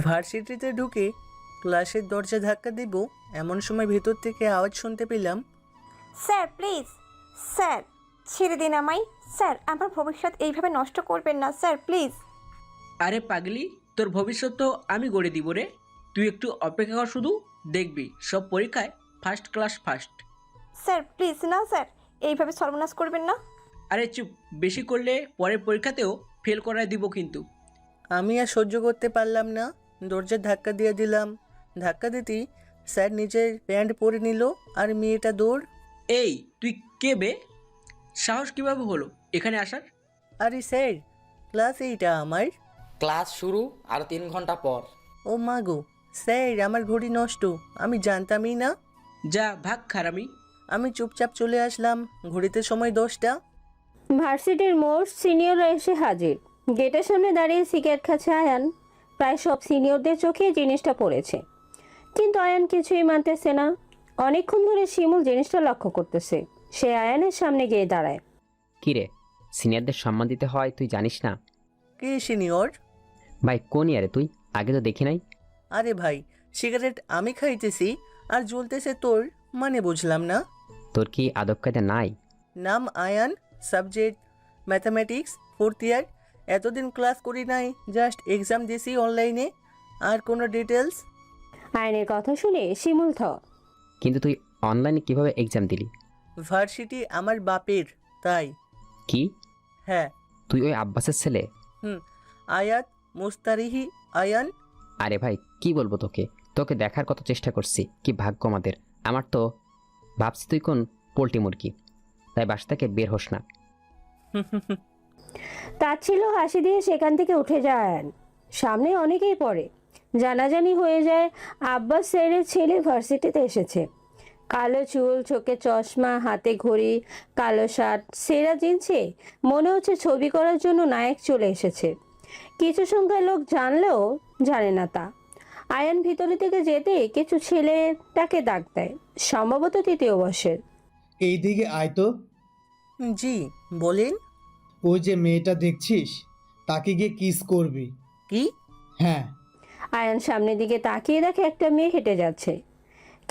ভার্সিটিতে ঢুকে ক্লাসের দরজা ধাক্কা দেব এমন সময় ভেতর থেকে আওয়াজ শুনতে পেলাম, স্যার প্লিজ, স্যার ছেড়ে দিন আমায়, স্যার আমার ভবিষ্যৎ এইভাবে নষ্ট করবেন না স্যার প্লিজ। আরে পাগলি, তোর ভবিষ্যৎ তো আমি গড়ে দিব রে। তুই একটু অপেক্ষা কর, শুধু দেখবি সব পরীক্ষায় first class first. Sir please না স্যার, এইভাবে সর্বনাশ করবেন না। আরে চুপ, বেশি করলে পরের পরীক্ষাতেও ফেল করায় দিব কিন্তু। আমি আর সহ্য করতে পারলাম না, দরজার ধাক্কা দিয়ে দিলাম। ধাক্কা দিতেই স্যার নিজের প্যান্ট পরে নিল আর মেয়েটা দৌড়। এই তুই কে বে? সাহস কিভাবে হলো এখানে আসার? আরে স্যার, ক্লাস এইটা আমার। ক্লাস শুরু আর 3 ঘন্টা পর। ও মা গো, স্যার আমার ঘড়ি নষ্ট, আমি জানতামই না। যা ভাগ খারামি। আমি চুপচাপ চলে আসলাম। ঘড়িতে সময় 10টা। ভার্সিটির মোস্ট সিনিয়ররা এসে হাজির। গেটের সামনে দাঁড়িয়ে সিগারেট খাচ্ছে আয়ান। প্রায় সব সিনিয়রদের চোখে জিনিসটা পড়েছে, কিন্তু আয়ান কিছুই মানতেছে না। অনেকক্ষণ ধরে শিমুল জিনিসটা লক্ষ্য করতেছে। সে আয়ানের সামনে গিয়ে দাঁড়ায়। কিরে, সিনিয়রদের সম্মান দিতে হয় তুই জানিস না? কে সিনিয়র? ভাই কোন ইয়ারে তুই? আগে তো দেখি নাই। আরে ভাই, সিগারেট আমি খাইতেছি আর জ্বলতেছে তোর, মানে বুঝলাম না। তোর কি আদব কায়দা নাই? নাম আয়ান, সাবজেক্ট ম্যাথামেটিক্স, 4th ইয়ার। এতদিন ক্লাস করি নাই, জাস্ট এক্সাম দিয়েছি অনলাইনে। আর কোনো ডিটেলস? আয়ানের কথা শুনে শিমুল কিন্তু তুই অনলাইনে কিভাবে এক্সাম দিলি? ভার্সিটি আমার বাপের, তাই। কি? হ্যাঁ। তুই ওই আব্বাসের ছেলে? আয়াত মুস্তারিহি আয়ান। আরে ভাই কি বলবো তোকে, তোকে দেখার কত চেষ্টা করছি, কি ভাগ্য আমাদের। আমার তো ভাবছি তুই কোন পোল্ট্রি মুরগি, তাই বাসা থেকে বের হোস না। তাচ্ছিল হাসি দিয়ে সেখান থেকে উঠে যায় আয়ান। সামনে অনেকেই পড়ে। জানাজানি হয়ে যায় আব্বাস স্যারের ছেলে ভার্সিটিতে এসেছে। কালো চুল, চোখে চশমা, হাতে ঘড়ি, কালো শার্ট, সেরা জিনসে মনে হচ্ছে ছবি করার জন্য নায়ক চলে এসেছে। কিছু সংখ্যার লোক জানলেও জানে না তা। আয়ান ভিতরে থেকে যেতে কিছু ছেলে তাকে ডাক দেয়, সম্ভবত 3য় বর্ষের। এই দিকে আয় তো। জি বলেন। ওই যে মেয়েটা দেখছিস, তাকে গিয়ে কিস করবি। কি? হ্যাঁ। আয়ান সামনের দিকে তাকিয়ে দেখে একটা মেয়ে হেঁটে যাচ্ছে।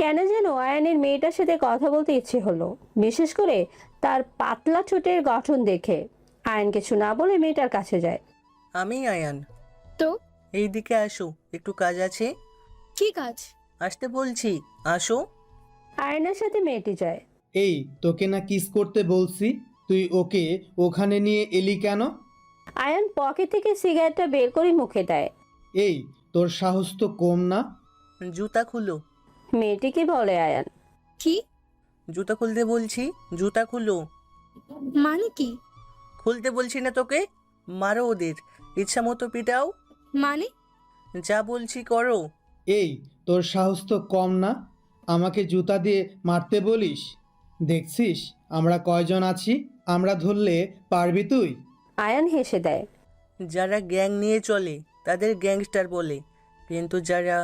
কেন যেন আয়ানের মেয়েটার সাথে কথা বলতে ইচ্ছে হলো, বিশেষ করে তার পাতলা ঠোঁটের গঠন দেখে। আয়ান কিছু না বলে মেয়েটার কাছে যায়। আমি আয়ান। তো এই দিকে আসো, একটু কাজ আছে। কি কাজ? আসতে বলছি, আসো। আয়নের সাথে মেয়েটি যায়। এই তোকে না কিস করতে বলছি, তুই ওকে ওখানে নিয়ে এলি কেন? আয়ান পকেট থেকে সিগারেটটা বের করে মুখে দেয়। এই তোর সাহস তো কম না। জুতা খুলো। মেয়েটিকে বলে আয়ান। কি জুতা খুলতে বলছি, জুতা খুলো। মানে কি? খুলতে বলছি না তোকে? মারো ওদের, ইচ্ছা মতো পিটাও। মানে যা বলছি করো। এই তোর সাহস তো কম না, আমাকে জুতা দিয়ে মারতে বলিস? দেখছিস আমরা কয়জন আছি, আমরা ধরলে পারবি তুই? আয়ান হেসে দেয়। যারা গ্যাং নিয়ে চলে তাদের গ্যাংস্টার বলে, কিন্তু যারা,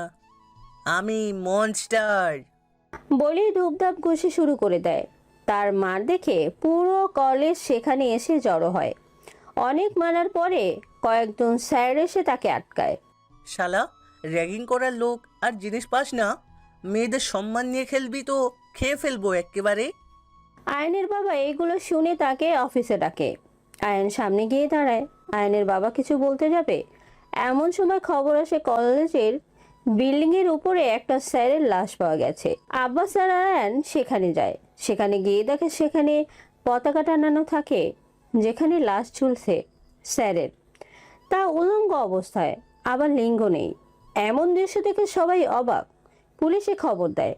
আমি মনস্টার। বলেই ধূপধাপ ঘুষি শুরু করে দেয়। তার মার দেখে পুরো কলেজ সেখানে এসে জড়ো হয়। অনেক মারার পরে কয়েকজন স্যার এসে তাকে আটকায়। শালা, র্যাগিং করার লোক আর জিনিস পাস না? মেয়েদের সম্মান নিয়ে খেলবি তো খেয়ে ফেলবো একেবারে। আয়নের বাবা এইগুলো শুনে তাকে অফিসে ডাকে। আয়ন সামনে গিয়ে দাঁড়ায়। আয়নের বাবা কিছু বলতে যাবে, এমন সময় খবর আসে কলেজের বিল্ডিং এর উপরে একটা স্যারের লাশ পাওয়া গেছে। আব্বাস আর আয়ান সেখানে যায়। সেখানে গিয়ে দেখে সেখানে পতাকা টানানো থাকে, যেখানে লাশ ঝুলছে স্যারের, তা উলঙ্গ অবস্থায়, আবার লিঙ্গ নেই। এমন দৃশ্য দেখে সবাই অবাক। পুলিশে খবর দেয়।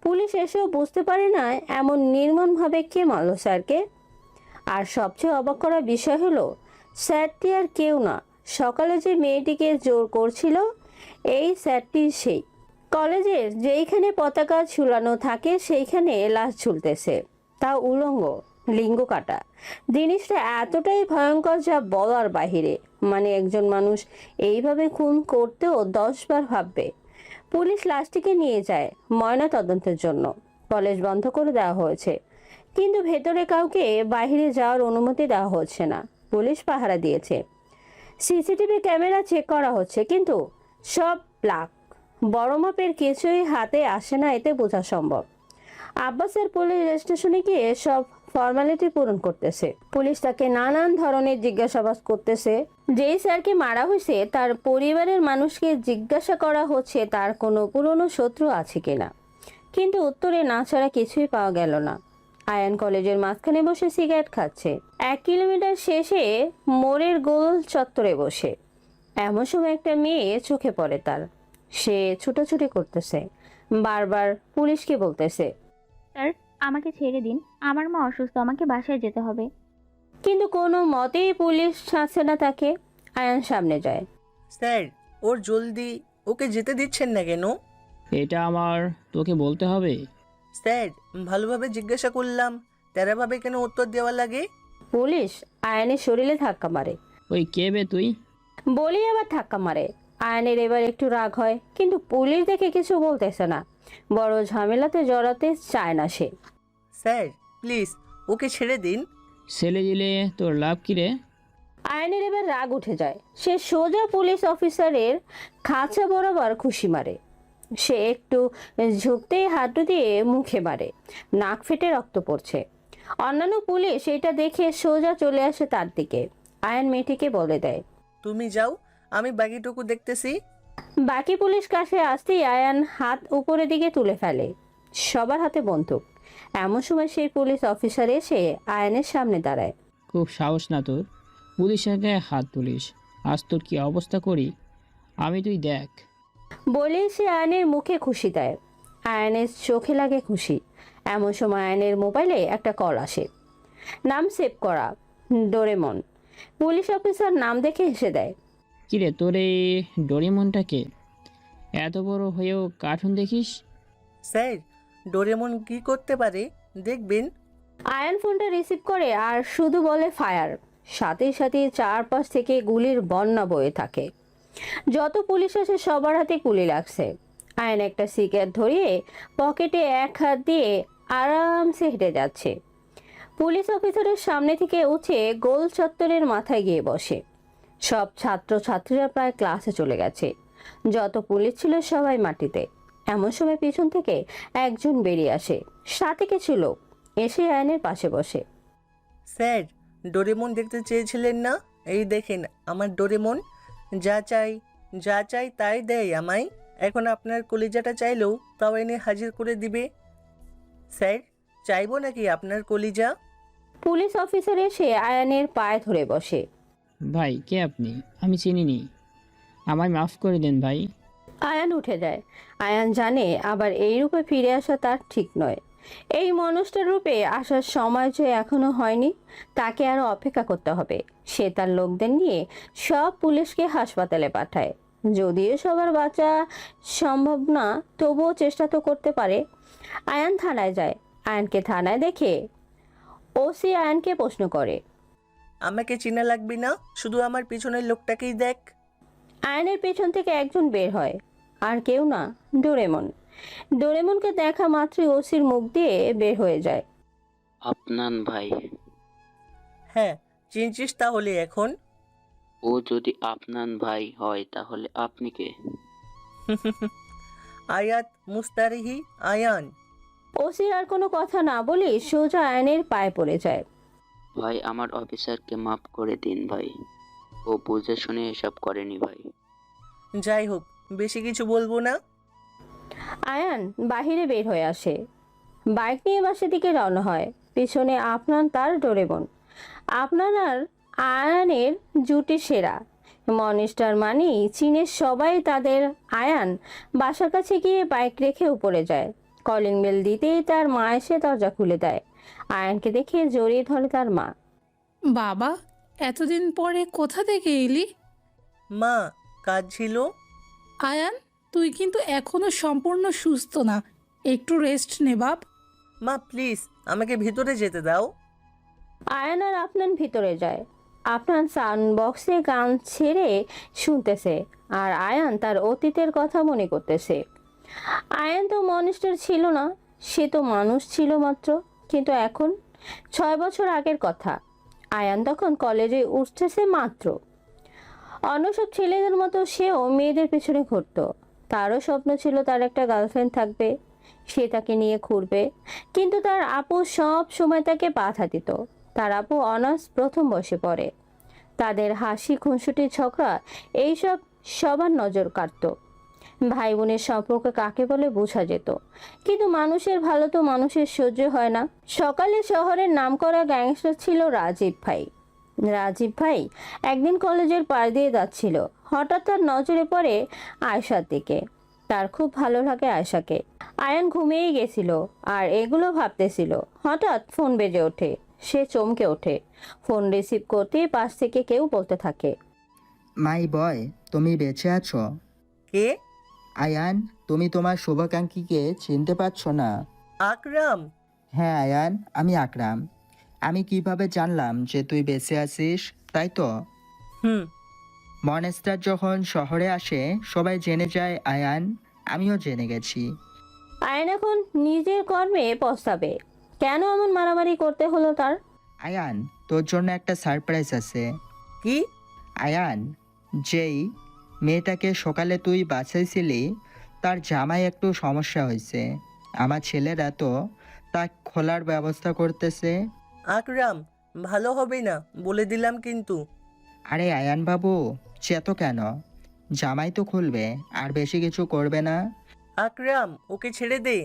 পুলিশ এসেও বুঝতে পারে না এমন নির্মমভাবে কে মারল স্যারকে। আর সবচেয়ে অবাক করার বিষয় হলো, স্যারটি আর কেউ না, সকালে যে মেয়েটিকে জোর করছিল এই স্যারটি সেই। কলেজের যেইখানে পতাকা ঝুলানো থাকে সেইখানে লাশ ঝুলতেছে, তা উলঙ্গ, লিঙ্গ কাটা। জিনিসটা এতটাই ভয়ঙ্কর যা বলার বাহিরে। মানে একজন মানুষ এইভাবে খুন করতেও 10 বার ভাববে। পুলিশ লাশটিকে নিয়ে যায় ময়না তদন্তের জন্য। কলেজ বন্ধ করে দেওয়া হয়েছে, কিন্তু ভেতরে কাউকে বাইরে যাওয়ার অনুমতি দেওয়া হচ্ছে না। পুলিশ পাহারা দিয়েছে। সিসিটিভি ক্যামেরা চেক করা হচ্ছে, কিন্তু সব ব্ল্যাক। বড় মাপের কিছুই হাতে আসে না এতে বোঝা সম্ভব। আব্বাসের পুলিশ স্টেশনে গিয়ে সব ফর্মালিটি পূরণ করতেছে। পুলিশ তাকে নানান ধরনের জিজ্ঞাসাবাদ করতেছে। যেই স্যারকে মারা হয়েছে তার পরিবারের মানুষকে জিজ্ঞাসা করা হচ্ছে তার কোনো পুরনো শত্রু আছে কিনা, কিন্তু উত্তরে না ছাড়া কিছুই পাওয়া গেল না। আয়ান কলেজের মাঝখানে বসে সিগারেট খাচ্ছে। 1 কিলোমিটার শেষে মোড়ের গোল চত্বরে বসে এমন সময় একটা মেয়ে চোখে পড়ে তার। সে ছুটোছুটি করতেছে, বারবার পুলিশকে বলতেছে, স্যার আমাকে ছেড়ে দিন, আমার মা অসুস্থ, আমাকে বাসায় যেতে হবে। কিন্তু কোনো মতেই পুলিশ ছাড়ছে না তাকে। আয়ান সামনে যায়। স্যার, ওর জলদি, ওকে যেতে দিচ্ছেন না কেন? এটা আমার তোকে বলতে হবে? স্যার, ভালোভাবে জিজ্ঞাসা করলাম, তেরাভাবে কেন উত্তর দেওয়া লাগে? পুলিশ আয়ানের শরীরে ধাক্কা মারে। ওই কে বে তুই? বলি আবার ধাক্কা মারে। আয়ানের এবার একটু রাগ হয়, কিন্তু পুলিশ দেখে কিছু বলতেছে না। বড় ঝামেলাতে জড়াতে চায় না সে। স্যার প্লিজ, ওকে ছেড়ে দিন। ছেলে দিলে তোর লাভ কি রে? আয়ানের এবার রাগ উঠে যায়। সে সোজা পুলিশ অফিসারের খাঁচা বরাবর খুশি মারে। সে একটু ঝুঁকতেই হাঁটু দিয়ে মুখে মারে। নাক ফেটে রক্ত পড়ছে। অন্যান্য পুলিশ এটা দেখে সোজা চলে আসে তার দিকে। আয়ান মেয়েটিকে বলে দেয়, তুমি যাও, আমি বাকিটুকু দেখতেছি। বাকি পুলিশ কাছে আসতেই আয়ান হাত উপরের দিকে তুলে ফেলে। সবার হাতে বন্দুক। এমন সময় সেই পুলিশ অফিসার এসে আয়ানের সামনে দাঁড়ায়। খুব সাহস না তোর, পুলিশের গায়ে হাত তুলিস। আজ তোর কি অবস্থা করি আমি তুই দেখ। বলেই সে আয়নের মুখে খুশি দেয়। আয়নের চোখে লাগে খুশি। এমন সময় আয়নের মোবাইলে একটা কল আসে। নাম সেভ করা, ডোরেমন। পুলিশ অফিসার নাম দেখে হেসে দেয়। কিরে তোর এই ডোরেমনটাকে, এত বড় হয়েও কার্টুন দেখিস? স্যার, ডোরেমন কি করতে পারে দেখবেন। আয়ন ফোনটা রিসিভ করে আর শুধু বলে ফায়ার। সাথে সাথে চারপাশ থেকে গুলির বন্যা বয়ে থাকে। যত পুলিশ আসে সবার হাতে গুলি লাগছে। আয়ন একটা সিগারেট ধরিয়ে পকেটে এক হাত দিয়ে আরামসে হেঁটে যাচ্ছে। পুলিশ অফিসারের সামনে থেকে উঠে গোল চত্বরের মাথায় গিয়ে বসে। সব ছাত্র ছাত্রীরা প্রায় ক্লাসে চলে গেছে। যত পুলিশ ছিল সবাই মাটিতে। এমন সময় পিছন থেকে একজন বেরিয়ে আসে, সাথে কিছু লোক। এসে আয়নের পাশে বসে। স্যার, ডোরেমন দেখতে চেয়েছিলেন না? এই দেখেন আমার ডোরেমন। যা চাই তাই দেয় আমায়। এখন আপনার কলিজাটা চাইলেও তাও এনে হাজির করে দিবে। স্যার, চাইবো নাকি আপনার কলিজা? পুলিশ অফিসার এসে আয়ানের পায়ে ধরে বসে। ভাই কে আপনি? আমি চিনিনি, আমায় মাফ করে দেন ভাই। আয়ান উঠে যায়। আয়ান জানে আবার এই রূপে ফিরে আসা তার ঠিক নয়। এই মানুষটার রূপে আসার সময় যে এখনো হয়নি, তাকে আরো অপেক্ষা করতে হবে। সে তার লোকদের নিয়ে সব পুলিশকে হাসপাতালে পাঠায়। যদিও সবার বাঁচা সম্ভব না, তবুও চেষ্টা তো করতে পারে। আয়ান থানায় যায়। আয়ানকে থানায় দেখে ওসি আয়ানকে প্রশ্ন করে, আমাকে চেনা লাগবে না, শুধু আমার পিছনের লোকটাকেই দেখ। আয়নের পেছন থেকে একজন বের হয়। আর কেউ না, ডোরেমন। ডোরেমনকে দেখা মাত্রই ওসির মুখ দিয়ে বের হয়ে যায়, আপনার ভাই। হ্যাঁ, চিনছিস তাহলে এখন? ও যদি আপনার ভাই হয় তাহলে আপনি কে? আয়াত মুস্তারিহি আয়ান। ওসি আর কোনো কথা না বলে সোজা আয়নের পায়ে পড়ে যায়। ভাই আমার অফিসারকে মাফ করে দিন ভাই, ও বুঝে শুনে এসব করেনি ভাই। যাই হোক, বেশি কিছু বলবো না। আয়ান বাহিরে বের হয়ে আসে। বাইক নিয়ে বাসের দিকে রওনা হয়। পিছনে আপনার তার ডোরেমন। আপনার আর আয়ানের জুটি সেরা। মনিস্টার মানি চীনের সবাই তাদের। আয়ান বাসার কাছে গিয়ে বাইক রেখে উপরে যায়। কলিং বেল দিতেই তার মা এসে দরজা খুলে দেয়। আয়ানকে দেখে জড়িয়ে ধরে তার মা। বাবা, এতদিন পরে কোথা থেকে এলি? মা, কাজ ছিল। আয়ান, তুই কিন্তু এখনো সম্পূর্ণ সুস্থ না, একটু রেস্ট নে বাপ। মা প্লিজ, আমাকে ভিতরে যেতে দাও। আয়ান আর আপনার ভিতরে যায়। আপনার সাউন্ড বক্সে গান ছেড়ে শুনতেছে আর আয়ান তার অতীতের কথা মনে করতেছে। আয়ান তো মনিস্টার ছিল না, সে তো মানুষ ছিল মাত্র। কিন্তু এখন 6 বছর আগের কথা। আয়ান তখন কলেজে উঠতেছে মাত্র। অন্য সব ছেলেদের মতো সেও মেয়েদের পেছনে ঘুরতো। তারও স্বপ্ন ছিল তার একটা গার্লফ্রেন্ড থাকবে, সে তাকে নিয়ে ঘুরবে। কিন্তু তার আপু সব সময় তাকে বাধা দিত। তার আপু অনার্স প্রথম বর্ষে পড়ে। তাদের হাসি, খুনসুটি, ঝগড়া এইসব সবার নজর কাটতো। ভাই বোনের সম্পর্ক কাকে বলে বোঝা যেত, কিন্তু মানুষের ভালো তো মানুষের সহ্য হয় না। সকালে শহরের নামকরা গ্যাংস্টার ছিল রাজীব ভাই। রাজীব ভাই একদিন কলেজের পাশ দিয়ে যাচ্ছিল। হঠাৎ তার নজরে পড়ে আয়শার দিকে। তার খুব ভালো লাগে আয়শাকে। আয়ান ঘুমিয়েই গেছিল আর এগুলো ভাবতেছিল। হঠাৎ ফোন বেজে ওঠে। সে চমকে ওঠে। ফোন রিসিভ করতেই পাশ থেকে কেউ বলতে থাকে, মাই বয়, তুমি বেঁচে আছো? কে? আয়ান, তুমি তোমার শুভাকাঙ্ক্ষীকে চিনতে পারছো না? আকরাম। হ্যাঁ আয়ান, আমি আকরাম। আমি কিভাবে জানলাম যে তুই বেঁচে আছিস, তাই তো? হুম। মনস্টার যখন শহরে আসে সবাই জেনে যায় আয়ান, আমিও জেনে গেছি। আয়ান এখন নিজের কর্মে পস্তাবে। কেন এমন মারামারি করতে হলো তার? আয়ান, তোর জন্য একটা সারপ্রাইজ আছে। কি? আয়ান, যেই মেয়েটাকে সকালে তুই বাঁচাইছিলি তার জামাই একটু সমস্যা হয়েছে। আমার ছেলেরা তো তা খোলার ব্যবস্থা করতেছে। আকরাম, ভালো হবে না বলে দিলাম কিন্তু। আরে আয়ান বাবু, চেতো কেন? জামাই তো খুলবে, আর বেশি কিছু করবে না। আকরাম, ওকে ছেড়ে দে।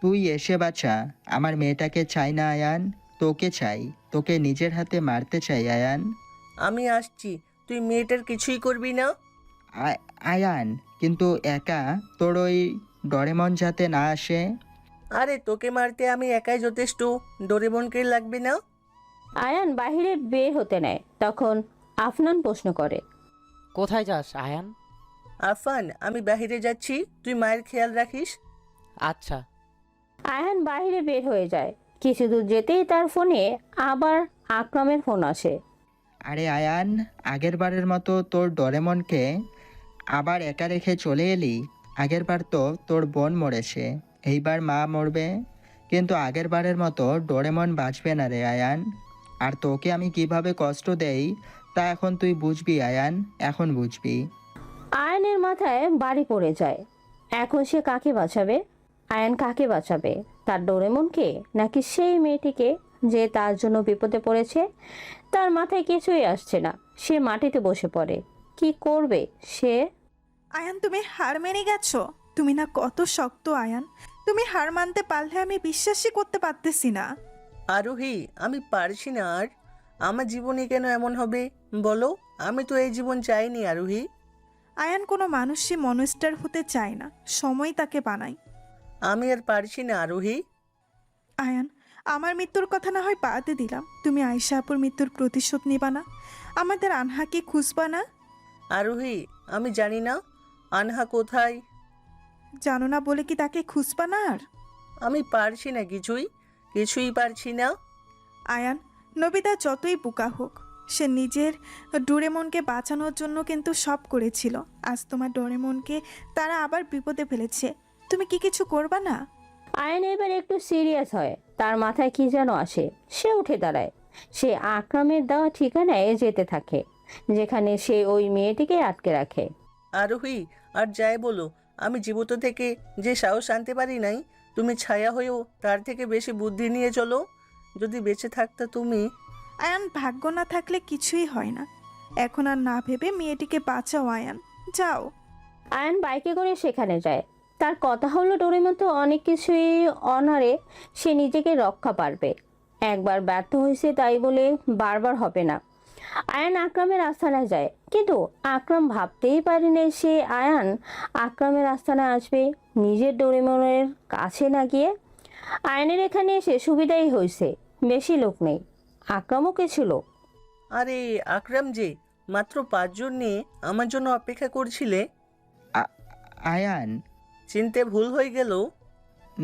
তুই এসে বাঁচা, আমার মেয়েটাকে চাই না আয়ান, তোকে চাই, তোকে নিজের হাতে মারতে চাই আয়ান। আমি আসছি, তুই মেয়েটার কিছুই করবি না। আয়ান, কিন্তু একা, তোর ওই ডরেমন যাতে না আসে। আরে তোকে মারতে আমি একাই যথেষ্ট, ডোরেমনকে লাগবে না। আয়ান বাহিরে বের হতে নেয়। তখন আফনান প্রশ্ন করে, কোথায় যাস আয়ান? আফান, আমি বাইরে যাচ্ছি, তুই মায়ের খেয়াল রাখিস। আচ্ছা। আয়ান বাইরে বের হয়ে যায়। কিছু দূর যেতেই তার ফোনে আবার আকরামের ফোন আসে। আরে আয়ান, আগের বারের মতো তোর ডরেমনকে আবার একা রেখে চলে এলি? আগের বার তো তোর বোন মরেছে, এইবার মা মরবে, কিন্তু আগের বারের মতো ডোরেমন বাঁচবে না রে আয়ান। আর তোকে আমি কিভাবে কষ্ট দেই তা এখন তুই বুঝবি আয়ান, এখন বুঝবি। আয়ানের মাথায় বাড়ি পড়ে যায়। এখন সে কাকে বাঁচাবে? আয়ান কাকে বাঁচাবে? তার ডোরেমনকে, নাকি সেই মেয়েটিকে যে তার জন্য বিপদে পড়েছে? তার মাথায় কিছুই আসছে না। সে মাটিতে বসে পড়ে। কি করবে সে? আয়ান, তুমি হার মেনে গেছো? তুমি না কত শক্ত আয়ান, তুমি হার মানতে পারলে আমি বিশ্বাসই করতে পারতেছি না। আরোহী, আমি পারছি না আর। আমার জীবনে কেন এমন হবে বলো? আমি তো এই জীবন চাইনি আরোহী। আয়ান, কোনো মানুষই মনস্টার হতে চায় না, সময় তাকে বানায়। আমি আর পারছি না আরোহী। আয়ান, আমার মৃত্যুর কথা না হয় বাদে দিলাম, তুমি আয়শা আপুর মৃত্যুর প্রতিশোধ নিবা না? আমাদের আনহাকে খুঁজবা না? আরোহী, আমি জানি না আনহা কোথায়। জানো না বলে কি তাকে খুঁজবা না? আর আমি পারছি না, কিছুই পারছি না। আয়ান, নবিতা যতই বোকা হোক, সে নিজের ডোরেমনকে বাঁচানোর জন্য কিন্তু সব করেছিল। আজ তোমার ডোরেমনকে তারা আবার বিপদে ফেলেছে, তুমি কি কিছু করবা না? আয়ান এবার একটু সিরিয়াস হয়। তার মাথায় কি যেন আসে। সে উঠে দাঁড়ায়। সে আকরামের দেওয়া ঠিকানায় যেতে থাকে, যেখানে সে ওই মেয়েটিকে আটকে রাখে। আরোহী, আর যাই বলো, আমি জীবিত থেকে যে সাহস আনতে পারি নাই, তুমি ছায়া হয়েও তার থেকে বেশি বুদ্ধি নিয়ে চলো। যদি বেঁচে থাকতে তুমি। আয়ান, ভাগ্য না থাকলে কিছুই হয় না। এখন আর না ভেবে মেয়েটিকে বাঁচাও আয়ান, যাও। আয়ান বাইকে করে সেখানে যায়। তার কথা হলো ডোরেমন তো অনেক কিছুই অনারে, সে নিজেকে রক্ষা পারবে। একবার ব্যর্থ হয়েছে তাই বলে বারবার হবে না। আয়ান আকরামের আস্তানায় যায়, কিন্তু আকরাম ভাবতেই পারেনি সে আয়ান আকরামের আস্তানায় আসবে নিজের ডোরেমনের কাছে না গিয়ে। আয়ানের এখানে এসে সুবিধাই হয়েছে, বেশি লোক নেই। আকরামও কিছু লোক। আরে আকরাম যে, মাত্র 5 জন নিয়ে আমার জন্য অপেক্ষা করছিলে। আয়ান, চিনতে ভুল হয়ে গেল।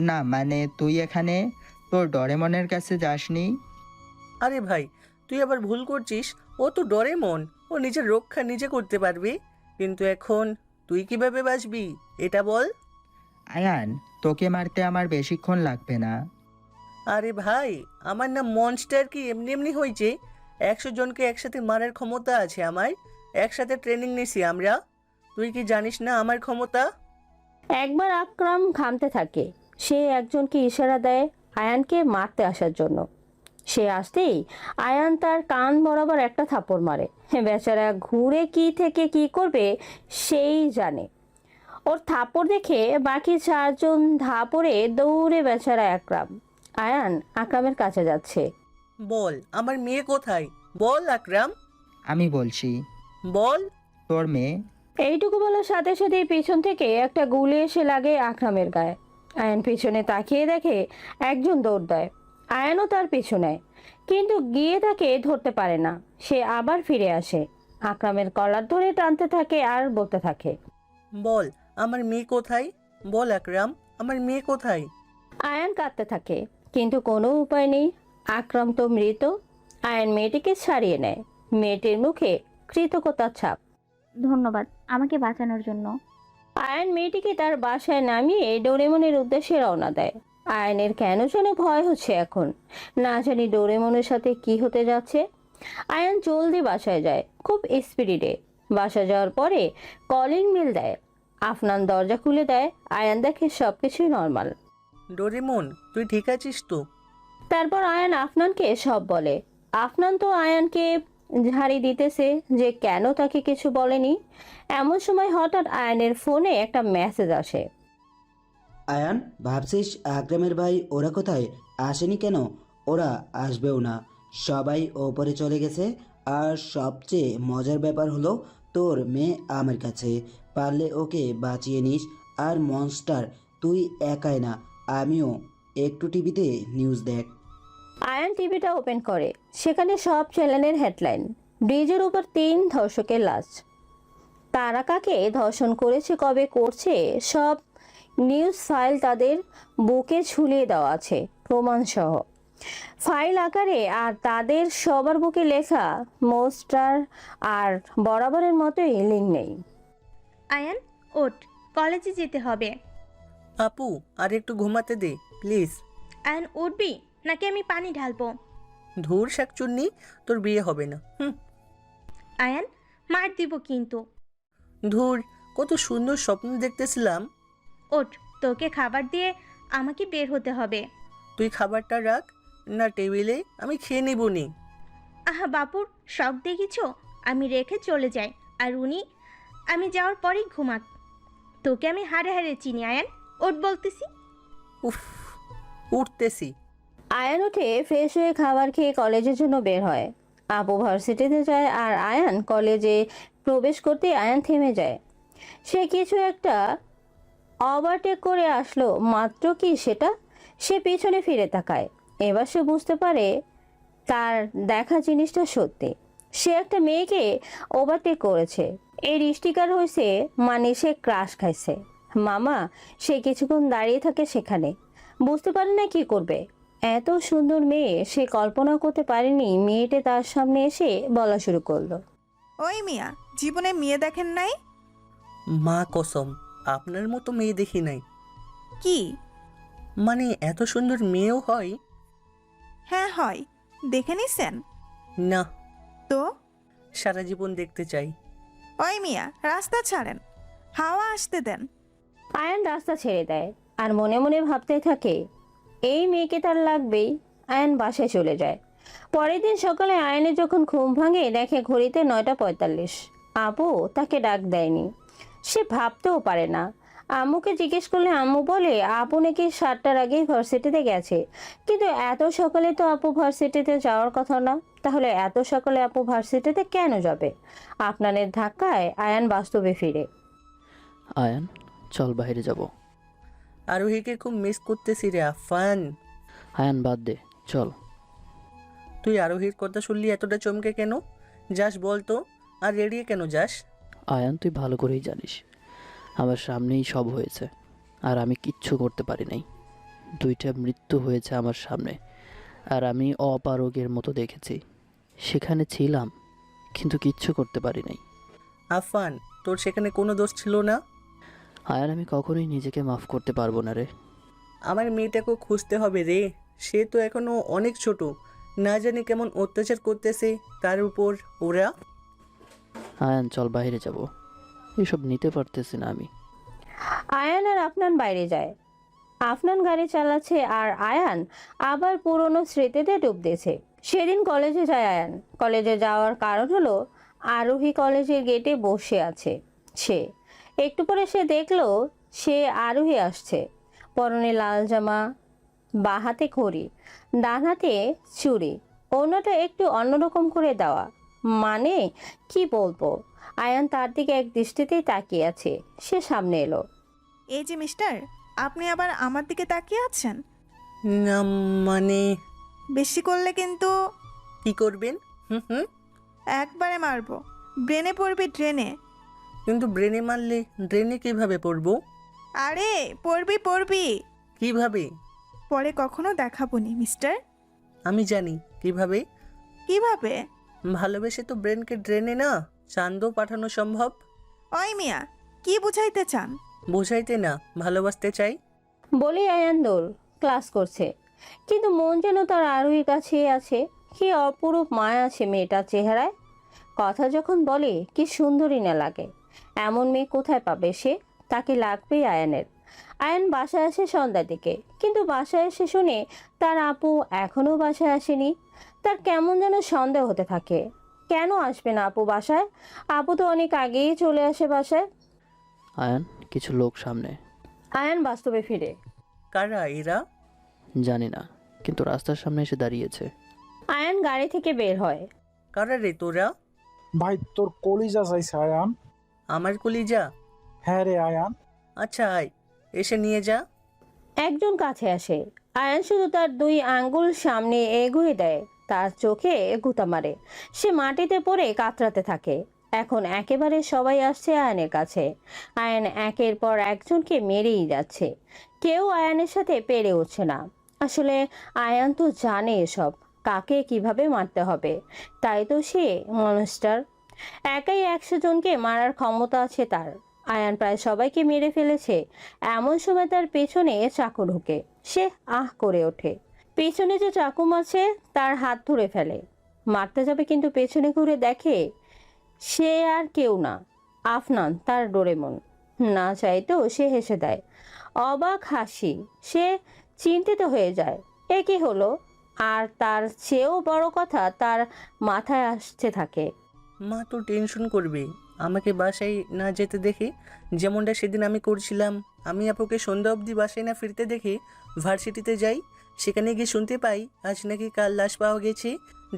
না মানে তুই এখানে তোর ডরেমনের কাছে যাসনি? আরে ভাই, তুই আবার ভুল করছিস। ও তো ডোরেমন, ও নিজের রক্ষা নিজে করতে পারবি। কিন্তু এখন তুই কিভাবে বাঁচবি এটা বল। আয়ান, তোকে মারতে আমার বেশিক্ষণ লাগবে না। আরে ভাই, আমার নাম মনস্টার কি এমনি এমনি হয়েছে? 100 জনকে একসাথে মারার ক্ষমতা আছে আমার। একসাথে ট্রেনিং নিছি আমরা। তুই কি জানিস না আমার ক্ষমতা? একবার আকরাম ঘামতে থাকে। সে একজনকে ইশারা দেয় আয়ানকে মারতে আসার জন্য। সে আসতেই আয়ান তার কান বরাবর একটা থাপ্পড় মারে। বেচারা ঘুরে কি থেকে কি করবে সেই জানে। ওর থাপ্পড় দেখে বাকি 4 জন ধাপড়ে দৌড়ে বেচারা আকরাম। আয়ান আকরামের কাছে যাচ্ছে। বল আমার মেয়ে কোথায়? বল আকরাম, আমি বলছি, বল। তোর মেয়ে। এইটুকু বলার সাথে সাথে পিছন থেকে একটা গুলি এসে লাগে আকরামের গায়ে। আয়ান পিছনে তাকিয়ে দেখে একজন দৌড় দেয়। আয়ানও তার পিছু নেয়, কিন্তু গিয়ে তাকে ধরতে পারে না। সে আবার ফিরে আসে, আকরামের কলার ধরে টানতে থাকে আর বলতে থাকে, বল আমার মেয়ে কোথায়? বল আকরাম, আমার মেয়ে কোথায়? আয়ান কাঁদতে থাকে, কিন্তু কোনো উপায় নেই। আকরাম তো মৃত। আয়ান মেয়েটিকে ছাড়িয়ে নেয়। মেয়েটির মুখে কৃতজ্ঞতার ছাপ। ধন্যবাদ আমাকে বাঁচানোর জন্য। আয়ান মেয়েটিকে তার বাসায় নামিয়ে ডোরেমনের উদ্দেশ্যে রওনা দেয়। আয়ানের কেন যেন ভয় হচ্ছে এখন। না জানি ডোরেমনের সাথে কি হতে যাচ্ছে। আয়ান জলদি বাসায় যায়, খুব স্পিডে। বাসা যাওয়ার পরে কলিং বেল দেয়। আফনান দরজা খুলে দেয়। আয়ান দেখে সবকিছুই নর্মাল। ডোরেমন, তুই ঠিক আছিস তো? তারপর আয়ান আফনানকে সব বলে। আফনান তো আয়ানকে ঝাড়ি দিতেছে যে কেন তাকে কিছু বলেনি। এমন সময় হঠাৎ আয়ানের ফোনে একটা মেসেজ আসে। আয়ান, ভাবছিস আকরামের ভাই ওরা কোথায়? আসেনি কেন? ওরা আসবেও না, সবাই ওপরে চলে গেছে। আর সবচেয়ে মজার ব্যাপার হলো তোর মেয়ে আমার কাছে। পারলে ওকে বাঁচিয়ে নিস। আর মনস্টার, তুই একাই না, আমিও। একটু টিভিতে নিউজ দেখ। আয়ান টিভিটা ওপেন করে। সেখানে সব চ্যানেলের হেডলাইন। ব্রিজের উপর 3 ধর্ষকের লাশ। তারা কাকে ধর্ষণ করেছে, কবে করছে, সব নিউজ ফাইল তাদের বুকে ঝুলিয়ে দেওয়া আছে প্রমাণসহ। ফাইল আকারে। আর তাদের সবার বুকে লেখা মোস্টার। আর বরাবরের মতোই লিঙ্ক নেই। আয়ান ওঠ, কলেজে যেতে হবে। আপু আর একটু ঘুমাতে দে প্লিজ। আয়ান উঠবি নাকি আমি পানি ঢালবো? ধুর শাকচুন্নি, তোর বিয়ে হবে না। আয়ান মার দিব কিন্তু। ধুর, কত সুন্দর স্বপ্ন দেখতেছিলাম। ওঠ, তোকে খাবার দিয়ে আমাকে বের হতে হবে। তুই খাবারটা রাখ না টেবিলে, আমি খেয়ে নেবনি। আহা বাপুর শখ দেখিছ, আমি রেখে চলে যাই আর উনি আমি যাওয়ার পরেই ঘুমাক। তোকে আমি হাড়ে হাড়ে চিনি। আয়ান ওঠ বলতেছি। উফ, উঠতেছি। আয়ান উঠে ফ্রেশ হয়ে খাবার খেয়ে কলেজের জন্য বের হয়। আপু ভার্সিটিতে যায় আর আয়ান কলেজে প্রবেশ করতে আয়ান থেমে যায়। সে কিছু একটা ওভারটেক করে আসলো মাত্র কি সেটা। সে পিছনে ফিরে তাকায়। এবার সে বুঝতে পারে তার দেখা জিনিসটা সত্যি। সে একটা মেয়েকে ওভারটেক করেছে। এর স্টিকার হয়েছে, মানে সে ক্রাশ খাইছে। মামা সে কিছুক্ষণ দাঁড়িয়ে থাকে সেখানে, বুঝতে পারে না কি করবে। এত সুন্দর মেয়ে, সে কল্পনা করতে পারেনি মেয়েটা তার সামনে এসে বলা শুরু করলো, ওই মিয়া, জীবনে মেয়ে দেখেন নাই? মা কসম, আপনার মতো মেয়ে দেখি নাই। কি মানে এত সুন্দর মেয়েও হয়? হ্যাঁ হয়, দেখে নিছেন? না। তো সারা জীবন দেখতে চাই। ওই মিয়া, রাস্তা ছাড়েন, হাওয়া আসতে দেন। আয়ান রাস্তা ছেড়ে দেয় আর মনে মনে ভাবতে থাকে এই মেয়েকে তার লাগবেই। আয়ান বাসায় চলে যায়। পরের দিন সকালে আয়ানের যখন ঘুম ভাঙে দেখে ঘড়িতে 9:45। আপু তাকে ডাক দেয়নি। সে ভাবতেও পারে না। আম্মুকে জিজ্ঞেস করলে আম্মু বলে আপু নাকি 7টার আগেই ভার্সিটিতে গেছে। কিন্তু এত সকালে তো আপু ভার্সিটিতে যাওয়ার কথা না। তাহলে এত সকালে আপু ভার্সিটিতে কেন যাবে? আপনাদের ধাক্কায় আয়ান বাস্তবে ফিরে। আয়ান চল বাইরে যাব। আরোহীকে খুব মিস করতেছি রে আফান। আয়ান বাদ দে, চল। তুই আরোহীর কথা শুনলি এতটা চমকে কেন যাস বলতো? আর রেডিয়ে কেন যাস? আয়ান তুই ভালো করেই জানিস আমার সামনেই সব হয়েছে আর আমি কিচ্ছু করতে পারি নাই। 2টা মৃত্যু হয়েছে আমার সামনে আর আমি অপারগের মতো দেখেছি। সেখানে ছিলাম কিন্তু কিচ্ছু করতে পারি নাই। আফান, তোর সেখানে কোনো দোষ ছিল না। আয়ান আমি কখনোই নিজেকে মাফ করতে পারবো না রে। আমার মেয়েটাকেও খুঁজতে হবে রে। সে তো এখনো অনেক ছোট, না জানি কেমন অত্যাচার করতেছে তার উপর ওরা। আয়ান চল বাইরে যাব, এসব নিতে পারতেছি না আমি। আয়ান আর আফনান বাইরে যায়। আফনান গাড়ি চালাচ্ছে আর আয়ান আবার পুরনো স্মৃতিতে ডুব দিয়েছে। সেদিন কলেজে যায় আয়ান। কলেজে যাওয়ার কারণ হলো আরোহী কলেজের গেটে বসে আছে। সে একটু পরে সে দেখলো সে আরোহী আসছে। পরনে লাল জামা, বাঁ হাতে ঘড়ি, ডান হাতে চুড়ি, অন্যটা একটু অন্যরকম করে দেওয়া। মানে কি বলবো, আয়ান তার দিকে এক দৃষ্টিতেই তাকিয়ে আছে। সে সামনে এলো। এই যে মিস্টার, আপনি আবার আমার দিকে তাকিয়ে আছেন? না মানে বেশি করলে কিন্তু কি করবেন? হুম হুম। একবারে মারবো, ব্রেনে পড়বি ড্রেনে। কিন্তু ব্রেনে মারলে ড্রেনে কিভাবে পড়বো? আরে পড়বি পড়বি, কিভাবে? পরে কখনো দেখাবো নি মিস্টার। আমি জানি কিভাবে। কিভাবে? ভালোবেসে তো ব্রেনকে ড্রেনে না চাঁদও পাঠানো সম্ভব। ওই মিয়া, কি বুঝাইতে চান? বোঝাইতে না, ভালোবাসতে চাই। বলে আয়ান দৌড় ক্লাস করছে, কিন্তু মন যেন তার আরোহীর কাছেই আছে। কি অপরূপ মায়া আছে মেয়েটার চেহারায়। কথা যখন বলে কি সুন্দরী না লাগে। এমন মেয়ে কোথায় পাবে সে? তাকে লাগবেই আয়ানের। আয়ান বাসায় আসে সন্ধ্যার দিকে, কিন্তু বাসায় এসে শুনে তার আপু এখনও বাসায় আসেনি। তার কেমন যেন সন্দেহ হতে থাকে। কেন আসবে না আপু বাসায়? আপু তো অনেক আগেই চলে আসে বাসায়। আয়ান, কিছু লোক সামনে। আয়ান বাস্তবে ফিরে। কারা এরা? জানি না, কিন্তু রাস্তার সামনে এসে দাঁড়িয়েছে। আয়ান গাড়ি থেকে বের হয়। কারা রে তোরা? ভাই তোর কলিজা চাইছে আয়ান। আমার কলিজা? হ্যাঁ রে আয়ান। আচ্ছা আয়, এসে নিয়ে যা। একজন কাছে আসে। আয়ান শুধু তার 2 আঙ্গুল সামনে এগিয়ে দেয়। তার চোখে গুঁতা মারে। সে মাটিতে পড়ে কাতরাতে থাকে। এখন একেবারে সবাই আসছে আয়ানের কাছে। আয়ান একের পর একজনকে মেরেই যাচ্ছে। কেউ আয়ানের সাথে পেরে উঠছে না। আসলে আয়ান তো জানে এসব, কাকে কিভাবে মারতে হবে। তাই তো সে মনস্টার। একাই 100 জনকে মারার ক্ষমতা আছে তার। আয়ান প্রায় সবাইকে মেরে ফেলেছে। এমন সময় তার পেছনে চাকু ঢোকে। সে আহ করে ওঠে। পেছনে যে চাকু মারছে তার হাত ধরে ফেলে। মারতে যাবে, কিন্তু পেছনে ঘুরে দেখে সে আর কেউ না, আফনান, তার ডোরেমন। না চাইতেও সে হেসে দেয়। অবাক হাসি। সে চিন্তিত হয়ে যায়, এ কি হলো? আর তার চেয়েও বড় কথা তার মাথায় আসতে থাকে। মা তো টেনশন করবে আমাকে বাসায় না যেতে দেখে, যেমনটা সেদিন আমি করছিলাম। আমি আপুকে সন্ধ্যা অবধি বাসায় না ফিরতে দেখে ভার্সিটিতে যাই। সেখানে গিয়ে শুনতে পাই আজ নাকি কাল লাশ পাওয়া গেছে।